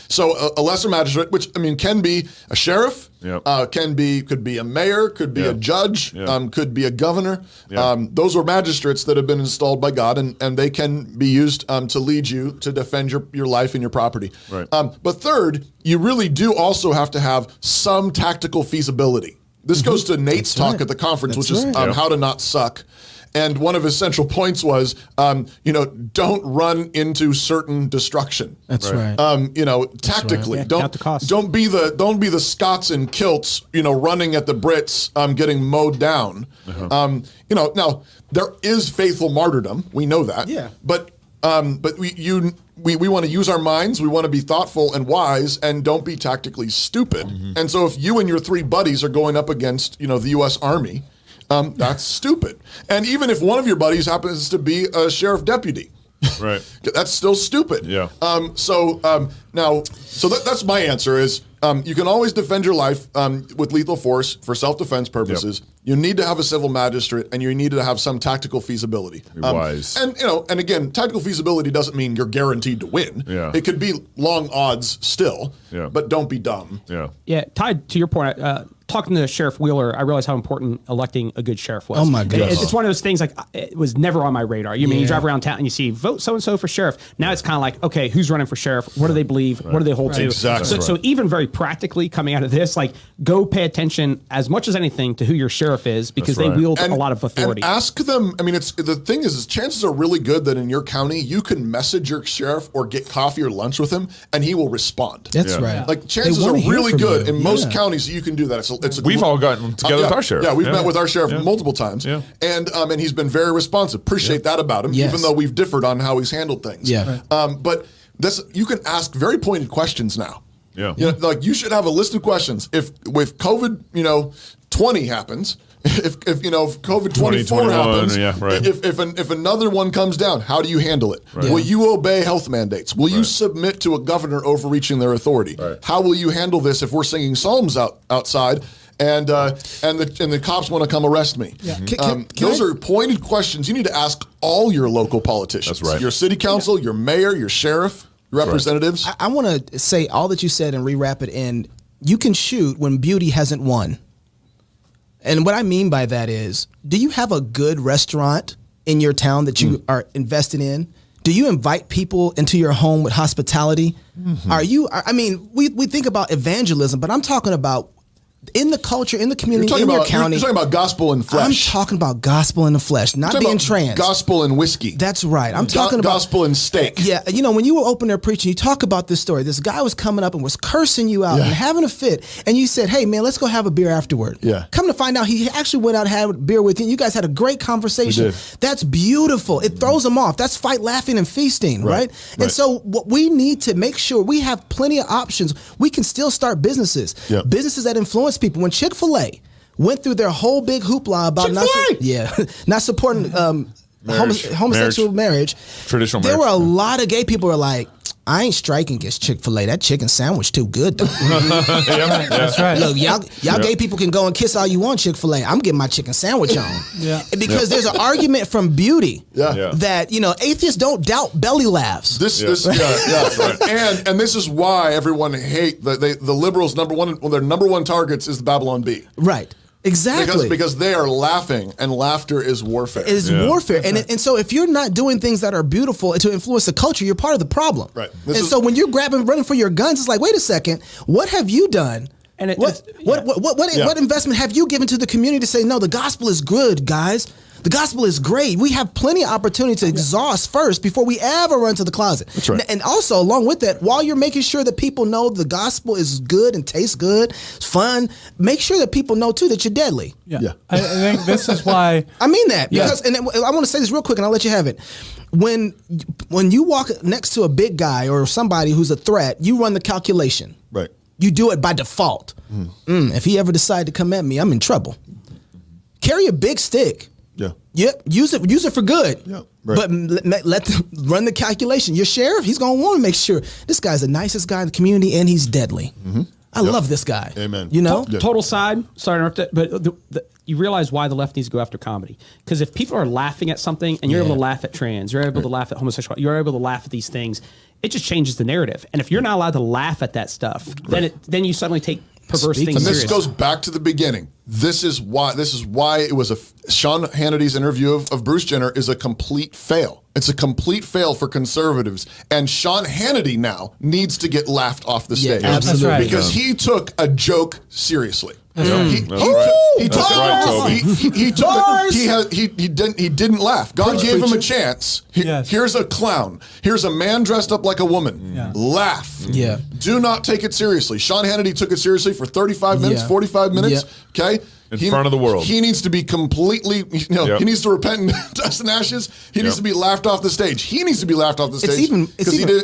So a lesser magistrate, which can be a sheriff, could be a mayor, could be a judge, could be a governor. Those are magistrates that have been installed by God, and they can be used to lead you to defend your life and your property. But third, you really do also have to have some tactical feasibility. This goes to Nate's talk at the conference, which is how to not suck. And one of his central points was, don't run into certain destruction. That's right. Tactically, right. don't be the Scots in kilts, running at the Brits, getting mowed down. Now there is faithful martyrdom. We know that. Yeah. But we want to use our minds. We want to be thoughtful and wise, and don't be tactically stupid. And so if you and your three buddies are going up against, the U.S. Army, that's stupid. And even if one of your buddies happens to be a sheriff deputy, that's still stupid. Yeah. So that's my answer is you can always defend your life with lethal force for self-defense purposes. You need to have a civil magistrate, and you need to have some tactical feasibility. Wise. And again, tactical feasibility doesn't mean you're guaranteed to win. Yeah. It could be long odds still. Yeah. But don't be dumb. Yeah. Yeah. Tied to your point, talking to Sheriff Wheeler, I realized how important electing a good sheriff was. Oh my goodness. It's one of those things it was never on my radar. You drive around town and you see vote so and so for sheriff. Now it's kind of like, okay, who's running for sheriff? What do they believe? What do they hold to? Exactly. So even very practically coming out of this, go pay attention as much as anything to who your sheriff is, because they wield a lot of authority. And ask them. The thing is chances are really good that in your county you can message your sheriff or get coffee or lunch with him, and he will respond. That's right. Chances are really good in most counties you can do that. We've all gotten together with our sheriff. Yeah, we've met with our sheriff multiple times. Yeah. And he's been very responsive. Appreciate that about him, even though we've differed on how he's handled things. Yeah. But you can ask very pointed questions now. Yeah. You should have a list of questions. If COVID, 20 happens, if COVID 24 happens, if another one comes down, how do you handle it? Right. Will you obey health mandates? Will you submit to a governor overreaching their authority? Right. How will you handle this if we're singing psalms outside? And the cops want to come arrest me. Yeah. Those are pointed questions you need to ask all your local politicians. That's right. Your city council, your mayor, your sheriff, your representatives. I want to say all that you said and rewrap it in. You can shoot when beauty hasn't won. And what I mean by that is, do you have a good restaurant in your town that you are invested in? Do you invite people into your home with hospitality? We think about evangelism, but I'm talking about in the culture, in the community, You're in your talking county. You're talking about gospel in flesh. I'm talking about gospel in the flesh, not being trans. Gospel in whiskey. That's right. I'm talking about gospel in steak. Yeah, you know, when you were open there preaching, you talk about this story. This guy was coming up and was cursing you out and having a fit, and you said, "Hey, man, let's go have a beer afterward." Yeah. Come to find out, he actually went out and had a beer with you. You guys had a great conversation. We did. That's beautiful. It throws them off. That's fight, laughing, and feasting, right? And so, what we need to make sure we have plenty of options. We can still start businesses, businesses that influence people. When Chick-fil-A went through their whole big hoopla about not supporting homosexual marriage, traditional there marriage. were a lot of gay people who were like, I ain't striking against Chick-fil-A. That chicken sandwich too good though. That's right. Look, y'all gay people can go and kiss all you want Chick-fil-A. I'm getting my chicken sandwich on. Because there's an argument from beauty that, you know, atheists don't doubt belly laughs. And this is why everyone the liberals' their number one targets is the Babylon Bee. Right. Exactly. Because they are laughing, and laughter is warfare. It is warfare. And so if you're not doing things that are beautiful to influence the culture, you're part of the problem. Right. So when you're running for your guns, it's like, wait a second, what have you done? And what investment have you given to the community to say, no, the gospel is good, guys? The gospel is great. We have plenty of opportunity to exhaust first before we ever run to the closet. That's right. And also, along with that, while you're making sure that people know the gospel is good and tastes good, it's fun, make sure that people know, too, that you're deadly. I think this is why. I mean that. Because, and I want to say this real quick, and I'll let you have it. When you walk next to a big guy or somebody who's a threat, you run the calculation. Right. You do it by default. If he ever decided to come at me, I'm in trouble. Carry a big stick. Use it for good. But let them run the calculation. Your sheriff, he's gonna want to make sure this guy's the nicest guy in the community and he's deadly. I love this guy. Amen. You know, total side. Sorry to interrupt, but you realize why the left needs to go after comedy. Because if people are laughing at something, and you're able to laugh at trans, you're able to laugh at homosexuality, you're able to laugh at these things, it just changes the narrative. And if you're not allowed to laugh at that stuff, then you suddenly take perverse things And this serious. goes back to the beginning. This is why it was Sean Hannity's interview of Bruce Jenner is a complete fail. It's a complete fail for conservatives. And Sean Hannity now needs to get laughed off the stage. Absolutely. That's right. Because he took a joke seriously. He didn't laugh. God gave him a chance. Here's a clown. Here's a man dressed up like a woman. Laugh. Do not take it seriously. Sean Hannity took it seriously for 35 minutes, 45 minutes. Okay. In front of the world. He needs to be completely, he needs to repent in dust and ashes. He needs to be laughed off the stage. He needs to be laughed off the stage.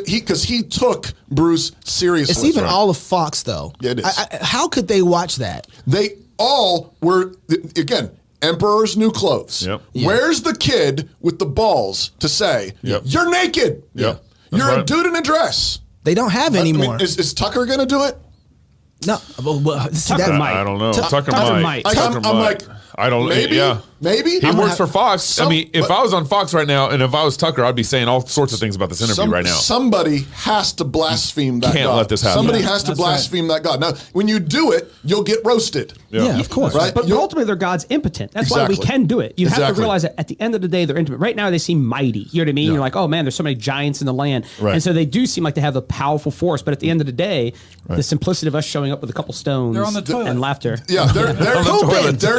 Because he took Bruce seriously. It's even all of Fox, though. Yeah, it is. How could they watch that? They all were, again, emperor's new clothes. Where's the kid with the balls to say, you're naked? You're a dude in a dress. They don't have anymore. I mean, is Tucker going to do it? No. Tucker might. I don't know. Tucker might. I'm like, I don't. Maybe. Maybe. He works for Fox. If I was on Fox right now, and if I was Tucker, I'd be saying all sorts of things about this interview right now. Somebody has to blaspheme that God. Can't let this happen. Somebody has to blaspheme that God. Now, when you do it, you'll get roasted. Yeah, of course. Right? But ultimately, their God's impotent. That's why we can do it. You have to realize that at the end of the day, they're intimate. Right now, they seem mighty. You know what I mean? You're like, oh man, there's so many giants in the land. Right. And so they do seem like they have a powerful force. But at the end of the day, the simplicity of us showing up with a couple stones and laughter. Yeah, their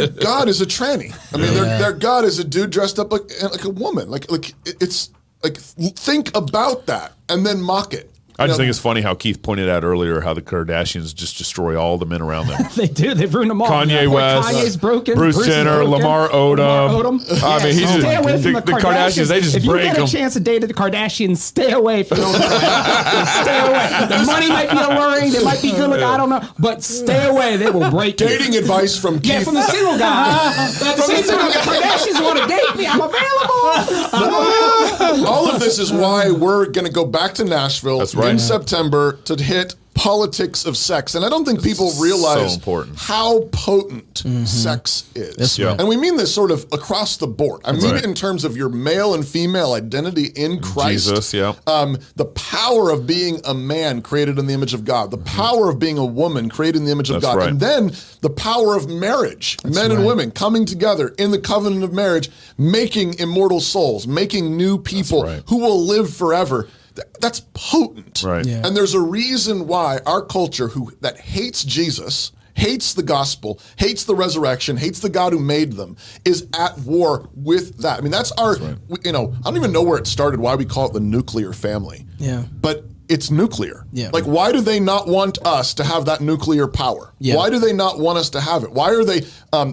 God is a tranny. I mean, their God is a dude dressed up like a woman. Like it's like, think about that and then mock it. I just think it's funny how Keith pointed out earlier how the Kardashians just destroy all the men around them. They do. They've ruined them all. Kanye West, Kanye's broken. Bruce Jenner, Lamar Odom. I mean, Stay away from the Kardashians. They just break them. If you get a chance to date the Kardashians, stay away from them. Stay away. The money might be alluring. They might be good looking. I don't know. But stay away. They will break you. Dating advice from Keith. Yeah, from the single guy. From the single guy. Kardashians want to date me. I'm available. All of this is why we're going to go back to Nashville in September to hit politics of sex. And I don't think people realize how potent sex is. And we mean this sort of across the board. I mean it in terms of your male and female identity in Christ. Jesus, the power of being a man created in the image of God. The power of being a woman created in the image of God. And then the power of marriage. Men and women coming together in the covenant of marriage, making immortal souls, making new people who will live forever. That's potent. Right. And there's a reason why our culture that hates Jesus hates the gospel, hates the resurrection, hates the God who made them, is at war with that. I mean, that's our, I don't even know where it started, why we call it the nuclear family. Yeah. But it's nuclear. Yeah. Like, why do they not want us to have that nuclear power? Yeah. Why do they not want us to have it? Why are they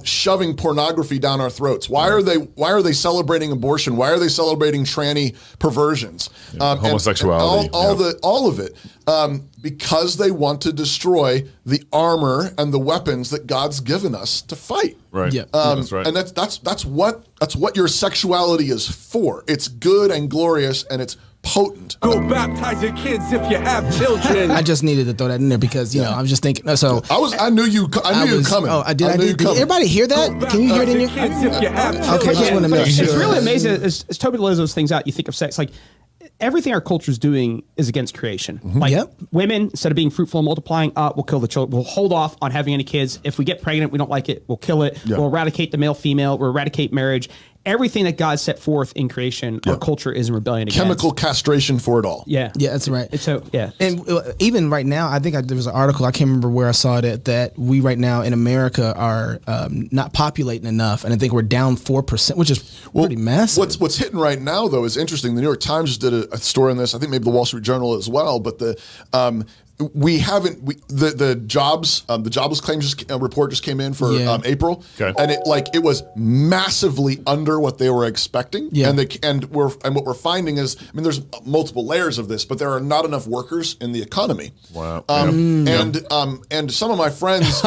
shoving pornography down our throats? Why are they celebrating abortion? Why are they celebrating tranny perversions? Homosexuality. All of it. Because they want to destroy the armor and the weapons that God's given us to fight. Right. Yeah. That's right. And that's what your sexuality is for. It's good and glorious, and it's potent. Go baptize your kids if you have children. I just needed to throw that in there because I was just thinking. So I knew you coming. Oh, did everybody hear that? Can you hear it in your? Okay, just want to make sure. It's really amazing as Toby lays those things out. You think of sex like everything our culture is doing is against creation. Like women, instead of being fruitful and multiplying, we'll kill the children. We'll hold off on having any kids. If we get pregnant, we don't like it, we'll kill it. We'll eradicate the male-female. We'll eradicate marriage. Everything that God set forth in creation, our culture is in rebellion against. Chemical castration for it all. Yeah, that's right. So and even right now, I think there was an article, I can't remember where I saw it, that we right now in America are not populating enough, and I think we're down 4%, which is pretty massive. What's hitting right now though is interesting. The New York Times just did a story on this. I think maybe the Wall Street Journal as well. But the jobless claims report just came in for April, and it was massively under what they were expecting. And what we're finding is, I mean, there's multiple layers of this, but there are not enough workers in the economy. Wow. And some of my friends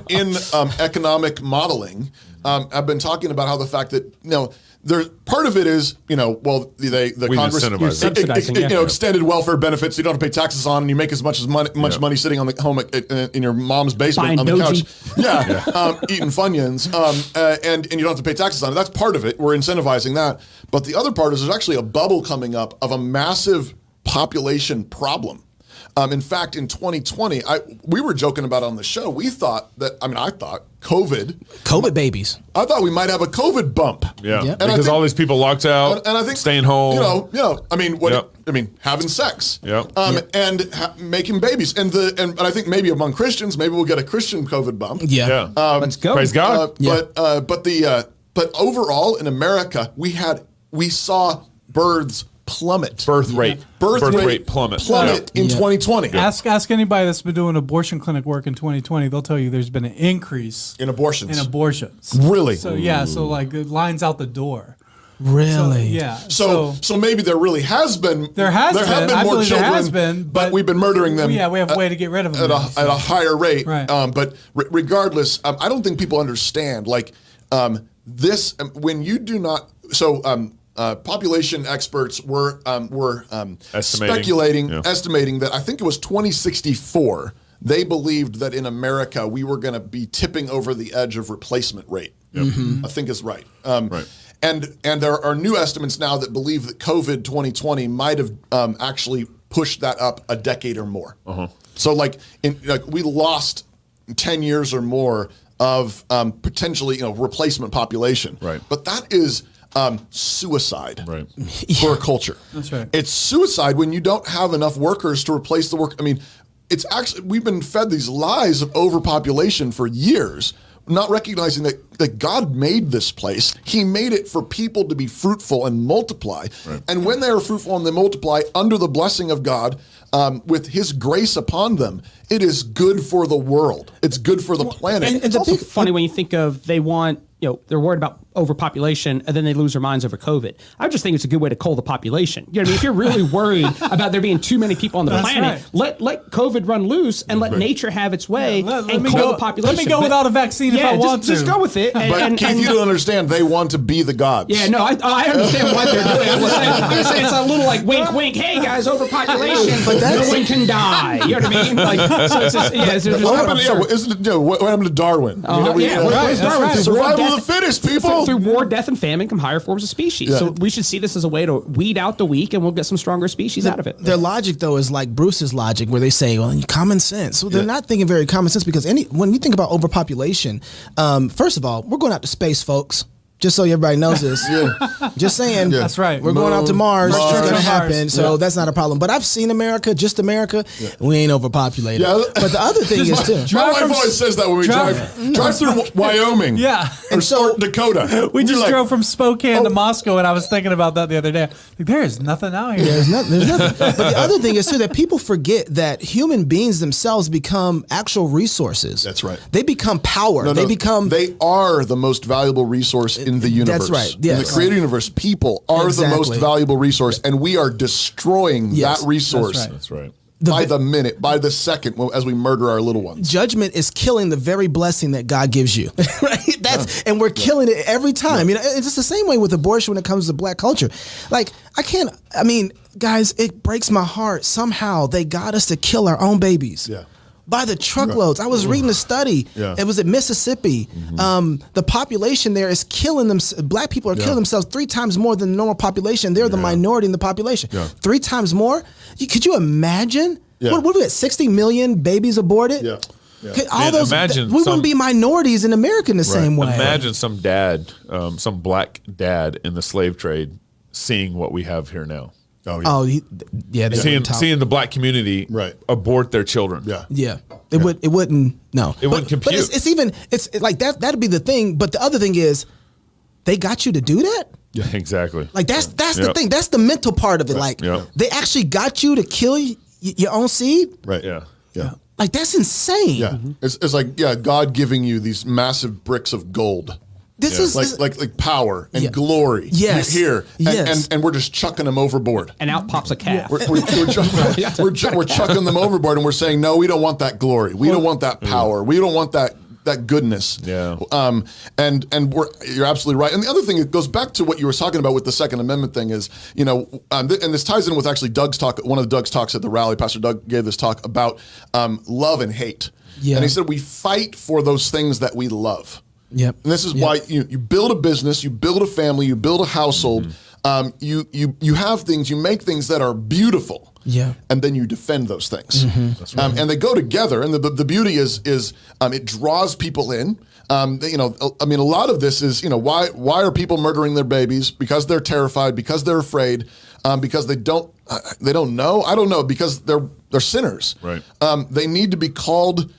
in economic modeling have been talking about how the fact that there's part of it is, the Congress extended welfare benefits, you don't have to pay taxes on, and you make as much money sitting on the home in your mom's basement on the couch, eating Funyuns, and you don't have to pay taxes on it. That's part of it. We're incentivizing that. But the other part is there's actually a bubble coming up of a massive population problem. In fact, in 2020, we were joking about on the show. We thought I thought COVID babies. I thought we might have a COVID bump. Yeah, and because all these people locked out, and I think staying home. Having sex. And making babies, and I think maybe among Christians, maybe we'll get a Christian COVID bump. Let's go. Praise God. But overall in America, we saw birth rate plummet in 2020. Ask anybody that's been doing abortion clinic work in 2020. They'll tell you there's been an increase in abortions. Really? So it lines out the door. Really? So maybe there really has been. There have been more children, but we've been murdering them. We have a way to get rid of them at a higher rate. Right. But regardless, I don't think people understand this when you do not. Population experts were estimating that I think it was 2064. They believed that in America we were going to be tipping over the edge of replacement rate. I think is right. Right. And there are new estimates now that believe that COVID 2020 might have actually pushed that up a decade or more. So we lost 10 years or more of potentially replacement population. Right. But that is suicide for a culture. That's right. It's suicide when you don't have enough workers to replace the work. I mean, it's actually, we've been fed these lies of overpopulation for years, not recognizing that God made this place. He made it for people to be fruitful and multiply. Right. And when they are fruitful and they multiply under the blessing of God, with his grace upon them, it is good for the world. It's good for the planet. And it's also funny when you think of they're worried about overpopulation and then they lose their minds over COVID. I just think it's a good way to cull the population. You know what I mean? If you're really worried about there being too many people on the planet, let COVID run loose and let nature have its way and cull the population. Let me go without a vaccine if I want to. Just go with it. But Keith, you don't understand. They want to be the gods. Yeah, no, I understand what they're doing. I'm just saying it's a little like wink, wink. Hey guys, overpopulation, but no one can die. You know what I mean? Like, so it's just, what happened to Darwin? Survival of the fittest, people. Through war, death, and famine come higher forms of species. Yeah. So we should see this as a way to weed out the weak, and we'll get some stronger species out of it. Their logic, though, is like Bruce's logic, where they say, well, common sense. So they're not thinking very common sense, because when you think about overpopulation, first of all, we're going out to space, folks. Just so everybody knows this. Just saying. Yeah. That's right. We're going out to Mars. It's going to happen. Mars. So that's not a problem. But I've seen America, just America. We ain't overpopulated. Yeah. But the other thing is too. My wife always says that when we drive through Wyoming. Yeah. Or North Dakota. We just We're like, drove from Spokane to Moscow, and I was thinking about that the other day. Like, there is nothing out here. There's nothing. But the other thing is too that people forget that human beings themselves become actual resources. That's right. They become power. They are the most valuable resource in the universe. That's right. Yes. In the created universe, people are the most valuable resource, and we are destroying that resource. That's right. By the minute, by the second, as we murder our little ones. Judgment is killing the very blessing that God gives you, right? And we're killing it every time. You know, it's just the same way with abortion when it comes to black culture. Like, guys, it breaks my heart. Somehow they got us to kill our own babies. Yeah. By the truckloads. I was reading a study. Yeah. It was at Mississippi. The population there is killing them. Black people are killing themselves 3 times more than the normal population. They're the minority in the population. 3 times more? Could you imagine? What are we at? 60 million babies aborted? Yeah. All those, we wouldn't be minorities in America in the same way. Imagine some dad, some black dad in the slave trade, seeing what we have here now. Oh, yeah. Seeing the black community abort their children. It wouldn't. No, it wouldn't compute. But it's like that. That'd be the thing. But the other thing is, they got you to do that. Yeah, exactly. Like that's the thing. That's the mental part of it. Like they actually got you to kill your own seed. Right. Yeah. Like that's insane. Yeah. It's like God giving you these massive bricks of gold. This is like power and glory. Yes. Here. And we're just chucking them overboard. And out pops a calf. We're chucking them overboard, and we're saying, no, we don't want that glory. We don't want that power. We don't want that goodness. Yeah. And you're absolutely right. And the other thing, it goes back to what you were talking about with the Second Amendment thing is, and this ties in with actually Doug's talk. One of Doug's talks at the rally, Pastor Doug gave this talk about love and hate. Yeah. And he said we fight for those things that we love. Yep. And this is why you build a business, you build a family, you build a household. You have things, you make things that are beautiful. Yeah. And then you defend those things. That's right. And they go together. And the beauty is it draws people in. A lot of this is, why are people murdering their babies? Because they're terrified, because they're afraid, because they don't know. I don't know, because they're sinners. Right. They need to be called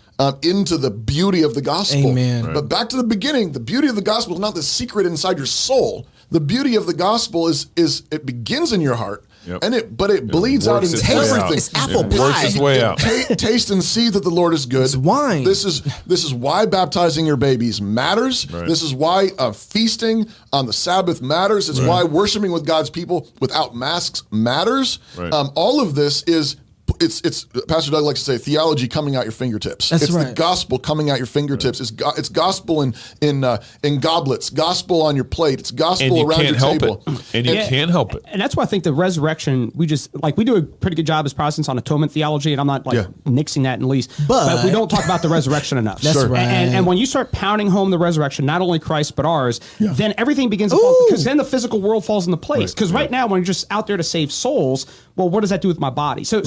into the beauty of the gospel. Amen. But back to the beginning, the beauty of the gospel is not the secret inside your soul. The beauty of the gospel is it begins in your heart. Yep. But it bleeds out into everything. It's apple pie. Works its way out. Taste and see that the Lord is good. It's wine. This is why baptizing your babies matters. Right. This is why feasting on the Sabbath matters. It's why worshiping with God's people without masks matters. Right. All of this is. It's Pastor Doug likes to say theology coming out your fingertips. That's it's right. the gospel coming out your fingertips. Right. It's gospel in goblets, gospel on your plate. It's gospel around your table. And you can't help it. And that's why I think the resurrection, we do a pretty good job as Protestants on atonement theology, and I'm not nixing that in the least. But we don't talk about the resurrection enough. That's right. And when you start pounding home the resurrection, not only Christ but ours, then everything begins to fall, because then the physical world falls into place. Because right now, when you're just out there to save souls, well, what does that do with my body? So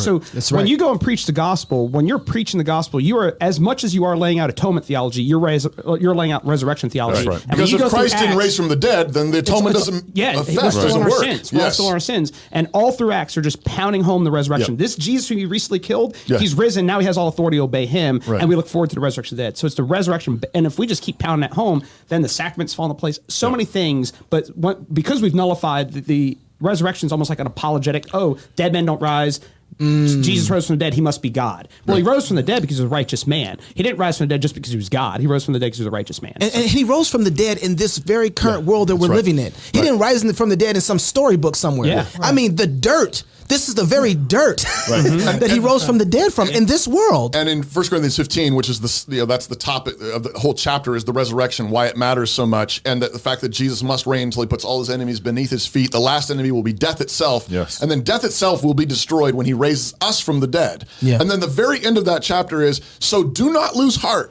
when you go and preach the gospel, when you're preaching the gospel, you are, as much as you are laying out atonement theology, you're laying out resurrection theology. That's right. And because if Christ didn't raise from the dead, then the atonement doesn't affect. We're still in our work. sins. We're all still in our sins. And all through Acts are just pounding home the resurrection. This Jesus who you recently killed, he's risen. Now he has all authority to obey him. Right. And we look forward to the resurrection of the dead. So it's the resurrection. And if we just keep pounding that home, then the sacraments fall into place. So many things. But because we've nullified the resurrection is almost like an apologetic. Oh, dead men don't rise. Jesus rose from the dead. He must be God. Well, he rose from the dead because he was a righteous man. He didn't rise from the dead just because he was God. He rose from the dead because he was a righteous man. And he rose from the dead in this very current world that we're living in. He didn't rise from the dead in some storybook somewhere. Yeah. I mean, the dirt. This is the very dirt that he rose from the dead from in this world. And in 1 Corinthians 15, which is that's the topic of the whole chapter, is the resurrection, why it matters so much, and that the fact that Jesus must reign until he puts all his enemies beneath his feet. The last enemy will be death itself. Yes. And then death itself will be destroyed when he raises us from the dead. Yeah. And then the very end of that chapter is, so do not lose heart,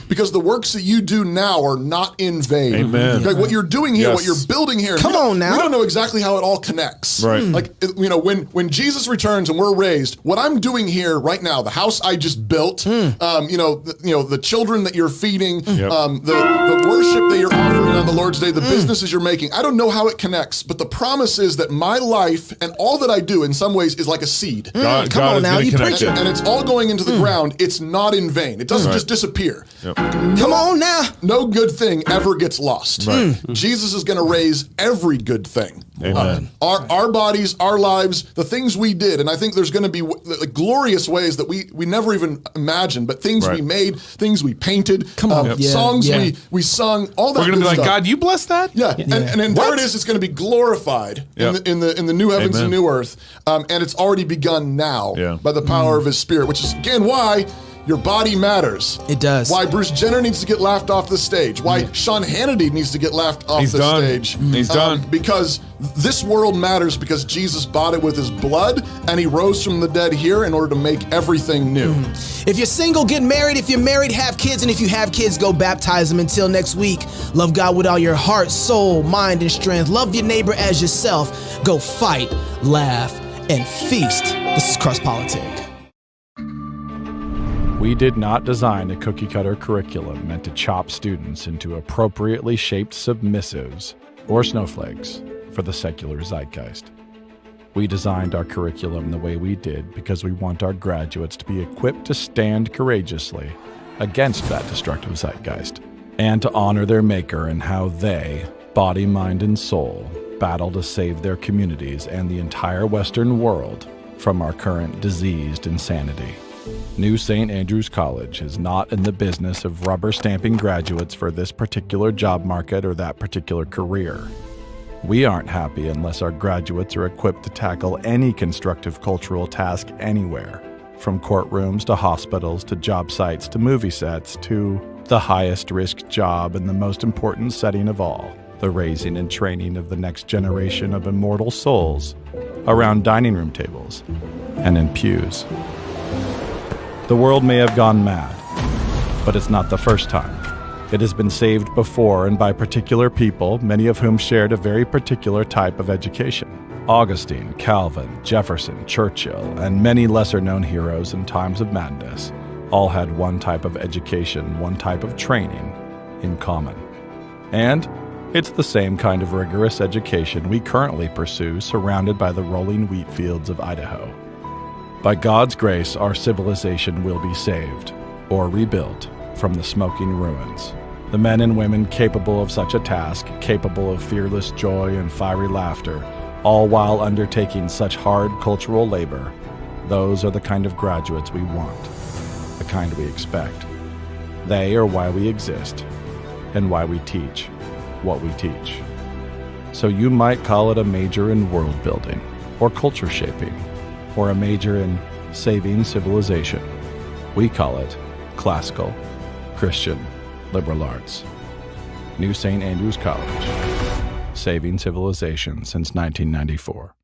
because the works that you do now are not in vain. Amen. Like what you're doing here, what you're building here. Come on now. We don't know exactly how it all connects. Right. Like, when Jesus returns and we're raised, what I'm doing here right now, the house I just built, the children that you're feeding, the worship that you're offering on the Lord's Day, the businesses you're making, I don't know how it connects, but the promise is that my life and all that I do in some ways is like a seed. God on is now, gonna you connect preaching. it. And it's all going into the ground. It's not in vain. It doesn't just disappear. Come on now. No good thing ever gets lost. Right. Jesus is going to raise every good thing. Amen. Our bodies, our lives, the things we did. And I think there's going to be glorious ways that we never even imagined, but things we made, things we painted, songs we sung, all that. We're going to be like, stuff. God, you bless that? Yeah, and there it is. It's going to be glorified in the new heavens and new earth, and it's already begun now by the power of His Spirit, which is again why your body matters. It does. Why Bruce Jenner needs to get laughed off the stage. Why Sean Hannity needs to get laughed off the stage. He's done. Because this world matters because Jesus bought it with His blood, and He rose from the dead here in order to make everything new. If you're single, get married. If you're married, have kids. And if you have kids, go baptize them. Until next week, love God with all your heart, soul, mind, and strength. Love your neighbor as yourself. Go fight, laugh, and feast. This is Cross Politic. We did not design a cookie-cutter curriculum meant to chop students into appropriately shaped submissives or snowflakes for the secular zeitgeist. We designed our curriculum the way we did because we want our graduates to be equipped to stand courageously against that destructive zeitgeist and to honor their maker and how they, body, mind, and soul, battle to save their communities and the entire Western world from our current diseased insanity. New St. Andrews College is not in the business of rubber stamping graduates for this particular job market or that particular career. We aren't happy unless our graduates are equipped to tackle any constructive cultural task anywhere, from courtrooms to hospitals to job sites to movie sets to the highest risk job and the most important setting of all, the raising and training of the next generation of immortal souls around dining room tables and in pews. The world may have gone mad, but it's not the first time. It has been saved before and by particular people, many of whom shared a very particular type of education. Augustine, Calvin, Jefferson, Churchill, and many lesser-known heroes in times of madness all had one type of education, one type of training in common. And it's the same kind of rigorous education we currently pursue surrounded by the rolling wheat fields of Idaho. By God's grace, our civilization will be saved, or rebuilt, from the smoking ruins. The men and women capable of such a task, capable of fearless joy and fiery laughter, all while undertaking such hard cultural labor, those are the kind of graduates we want, the kind we expect. They are why we exist, and why we teach what we teach. So you might call it a major in world building, or culture shaping, or a major in saving civilization. We call it classical Christian liberal arts. New St. Andrews College, saving civilization since 1994.